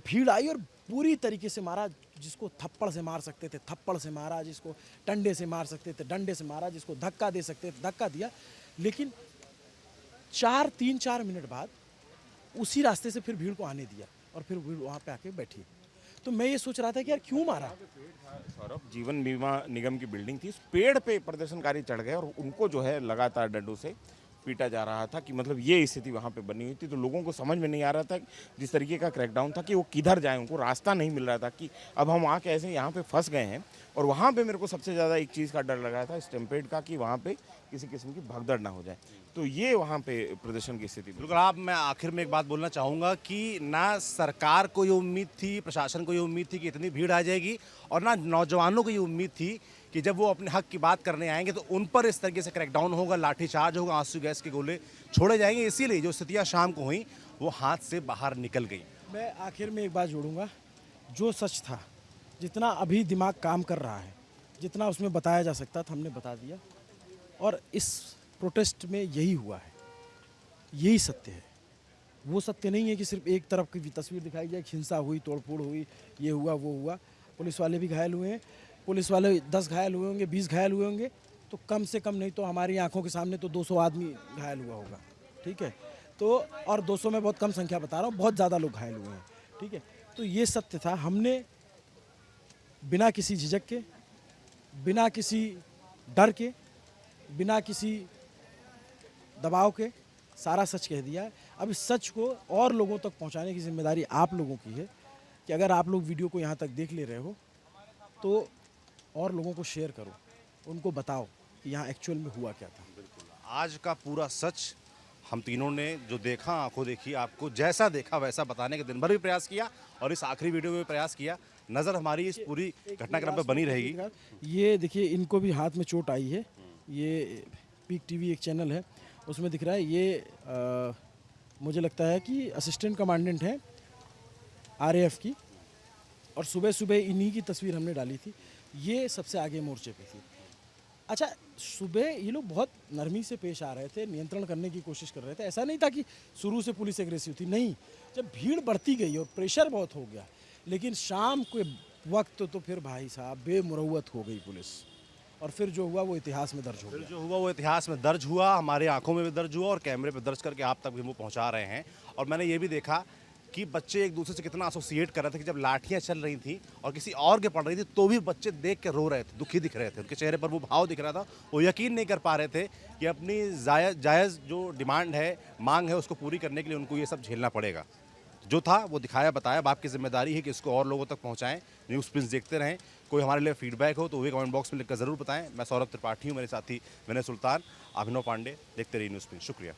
भीड़ आई और पूरी तरीके से मारा, जिसको थप्पड़ से मार सकते थे थप्पड़ से मारा, जिसको डंडे से मार सकते थे डंडे से मारा, जिसको धक्का दे सकते थे धक्का दिया। लेकिन 3-4 मिनट बाद उसी रास्ते से फिर भीड़ को आने दिया और फिर भीड़ वहाँ पे आके बैठी। तो मैं ये सोच रहा था कि यार क्यों मारा। सौरभ, जीवन बीमा निगम की बिल्डिंग थी, उस पेड़ पे प्रदर्शनकारी चढ़ गए और उनको जो है लगातार डंडों से पीटा जा रहा था कि मतलब ये स्थिति वहाँ पे बनी हुई थी। तो लोगों को समझ में नहीं आ रहा था जिस तरीके का क्रैकडाउन था कि वो किधर जाए, उनको रास्ता नहीं मिल रहा था कि अब हम आके ऐसे यहाँ पे फंस गए हैं। और वहाँ पे मेरे को सबसे ज़्यादा एक चीज़ का डर लगा था, स्टैम्पेड का, कि वहाँ पे किसी किस्म की भगदड़ ना हो जाए। तो ये वहाँ पे प्रदर्शन की स्थिति। बिल्कुल। आप, मैं आखिर में एक बात बोलना चाहूँगा कि ना सरकार को ये उम्मीद थी, प्रशासन को ये उम्मीद थी कि इतनी भीड़ आ जाएगी, और ना नौजवानों को ये उम्मीद थी कि जब वो अपने हक की बात करने आएंगे तो उन पर इस तरीके से क्रैकडाउन होगा, लाठीचार्ज होगा, आंसू गैस के गोले छोड़े जाएंगे। इसीलिए जो स्थितियाँ शाम को हुई वो हाथ से बाहर निकल गई। मैं आखिर में एक बात जोड़ूंगा, जो सच था, जितना अभी दिमाग काम कर रहा है, जितना उसमें बताया जा सकता था हमने बता दिया, और इस प्रोटेस्ट में यही हुआ है, यही सत्य है। वो सत्य नहीं है कि सिर्फ एक तरफ की तस्वीर दिखाई जाए, हिंसा हुई, तोड़फोड़ हुई, ये हुआ वो हुआ। पुलिस वाले भी घायल हुए हैं, पुलिस वाले 10 घायल हुए होंगे, 20 घायल हुए होंगे, तो कम से कम नहीं तो हमारी आंखों के सामने तो 200 आदमी घायल हुआ होगा, ठीक है। तो और 200 में बहुत कम संख्या बता रहा हूँ, बहुत ज़्यादा लोग घायल हुए हैं, ठीक है। तो ये सत्य था, हमने बिना किसी झिझक के, बिना किसी डर के, बिना किसी दबाव के सारा सच कह दिया है। अब इस सच को और लोगों तक पहुंचाने की जिम्मेदारी आप लोगों की है कि अगर आप लोग वीडियो को यहाँ तक देख ले रहे हो तो और लोगों को शेयर करो, उनको बताओ कि यहाँ एक्चुअल में हुआ क्या था। आज का पूरा सच हम तीनों ने जो देखा, आंखों देखी, आपको जैसा देखा वैसा बताने का दिन भर भी प्रयास किया, और इस आखिरी वीडियो में भी प्रयास किया। नज़र हमारी इस पूरी घटनाक्रम पर बनी रहेगी। ये देखिए, इनको भी हाथ में चोट आई है। ये पीक टीवी एक चैनल है, उसमें दिख रहा है। ये मुझे लगता है कि असिस्टेंट कमांडेंट हैं RAF की, और सुबह सुबह इन्हीं की तस्वीर हमने डाली थी। ये सबसे आगे मोर्चे पे थी। अच्छा, सुबह ये लोग बहुत नरमी से पेश आ रहे थे, नियंत्रण करने की कोशिश कर रहे थे। ऐसा नहीं था कि शुरू से पुलिस एग्रेसिव थी, नहीं। जब भीड़ बढ़ती गई और प्रेशर बहुत हो गया, लेकिन शाम के वक्त तो फिर भाई साहब बेमुरव्वत हो गई पुलिस, और फिर जो हुआ वो इतिहास में दर्ज हो गया। जो हुआ वो इतिहास में दर्ज हुआ, हमारे आंखों में भी दर्ज हुआ, और कैमरे पे दर्ज करके आप तक भी वो पहुंचा रहे हैं। और मैंने ये भी देखा कि बच्चे एक दूसरे से कितना एसोसिएट कर रहे थे कि जब लाठियां चल रही थी और किसी और के पड़ रही थी तो भी बच्चे देख के रो रहे थे, दुखी दिख रहे थे, उनके चेहरे पर वो भाव दिख रहा था। वो यकीन नहीं कर पा रहे थे कि अपनी जायज़ जो डिमांड है, मांग है, उसको पूरी करने के लिए उनको ये सब झेलना पड़ेगा। जो था वो दिखाया, बताया। अब आपकी जिम्मेदारी है कि इसको और लोगों तक पहुँचाएँ। न्यूज़ प्रिंस देखते रहें। कोई हमारे लिए फीडबैक हो तो वो भी कमेंट बॉक्स में लिखकर ज़रूर बताएं। मैं सौरभ त्रिपाठी हूँ, मेरे साथी विनय सुल्तान, अभिनव पांडे। देखते रहिए न्यूज़ प्रिंस। शुक्रिया।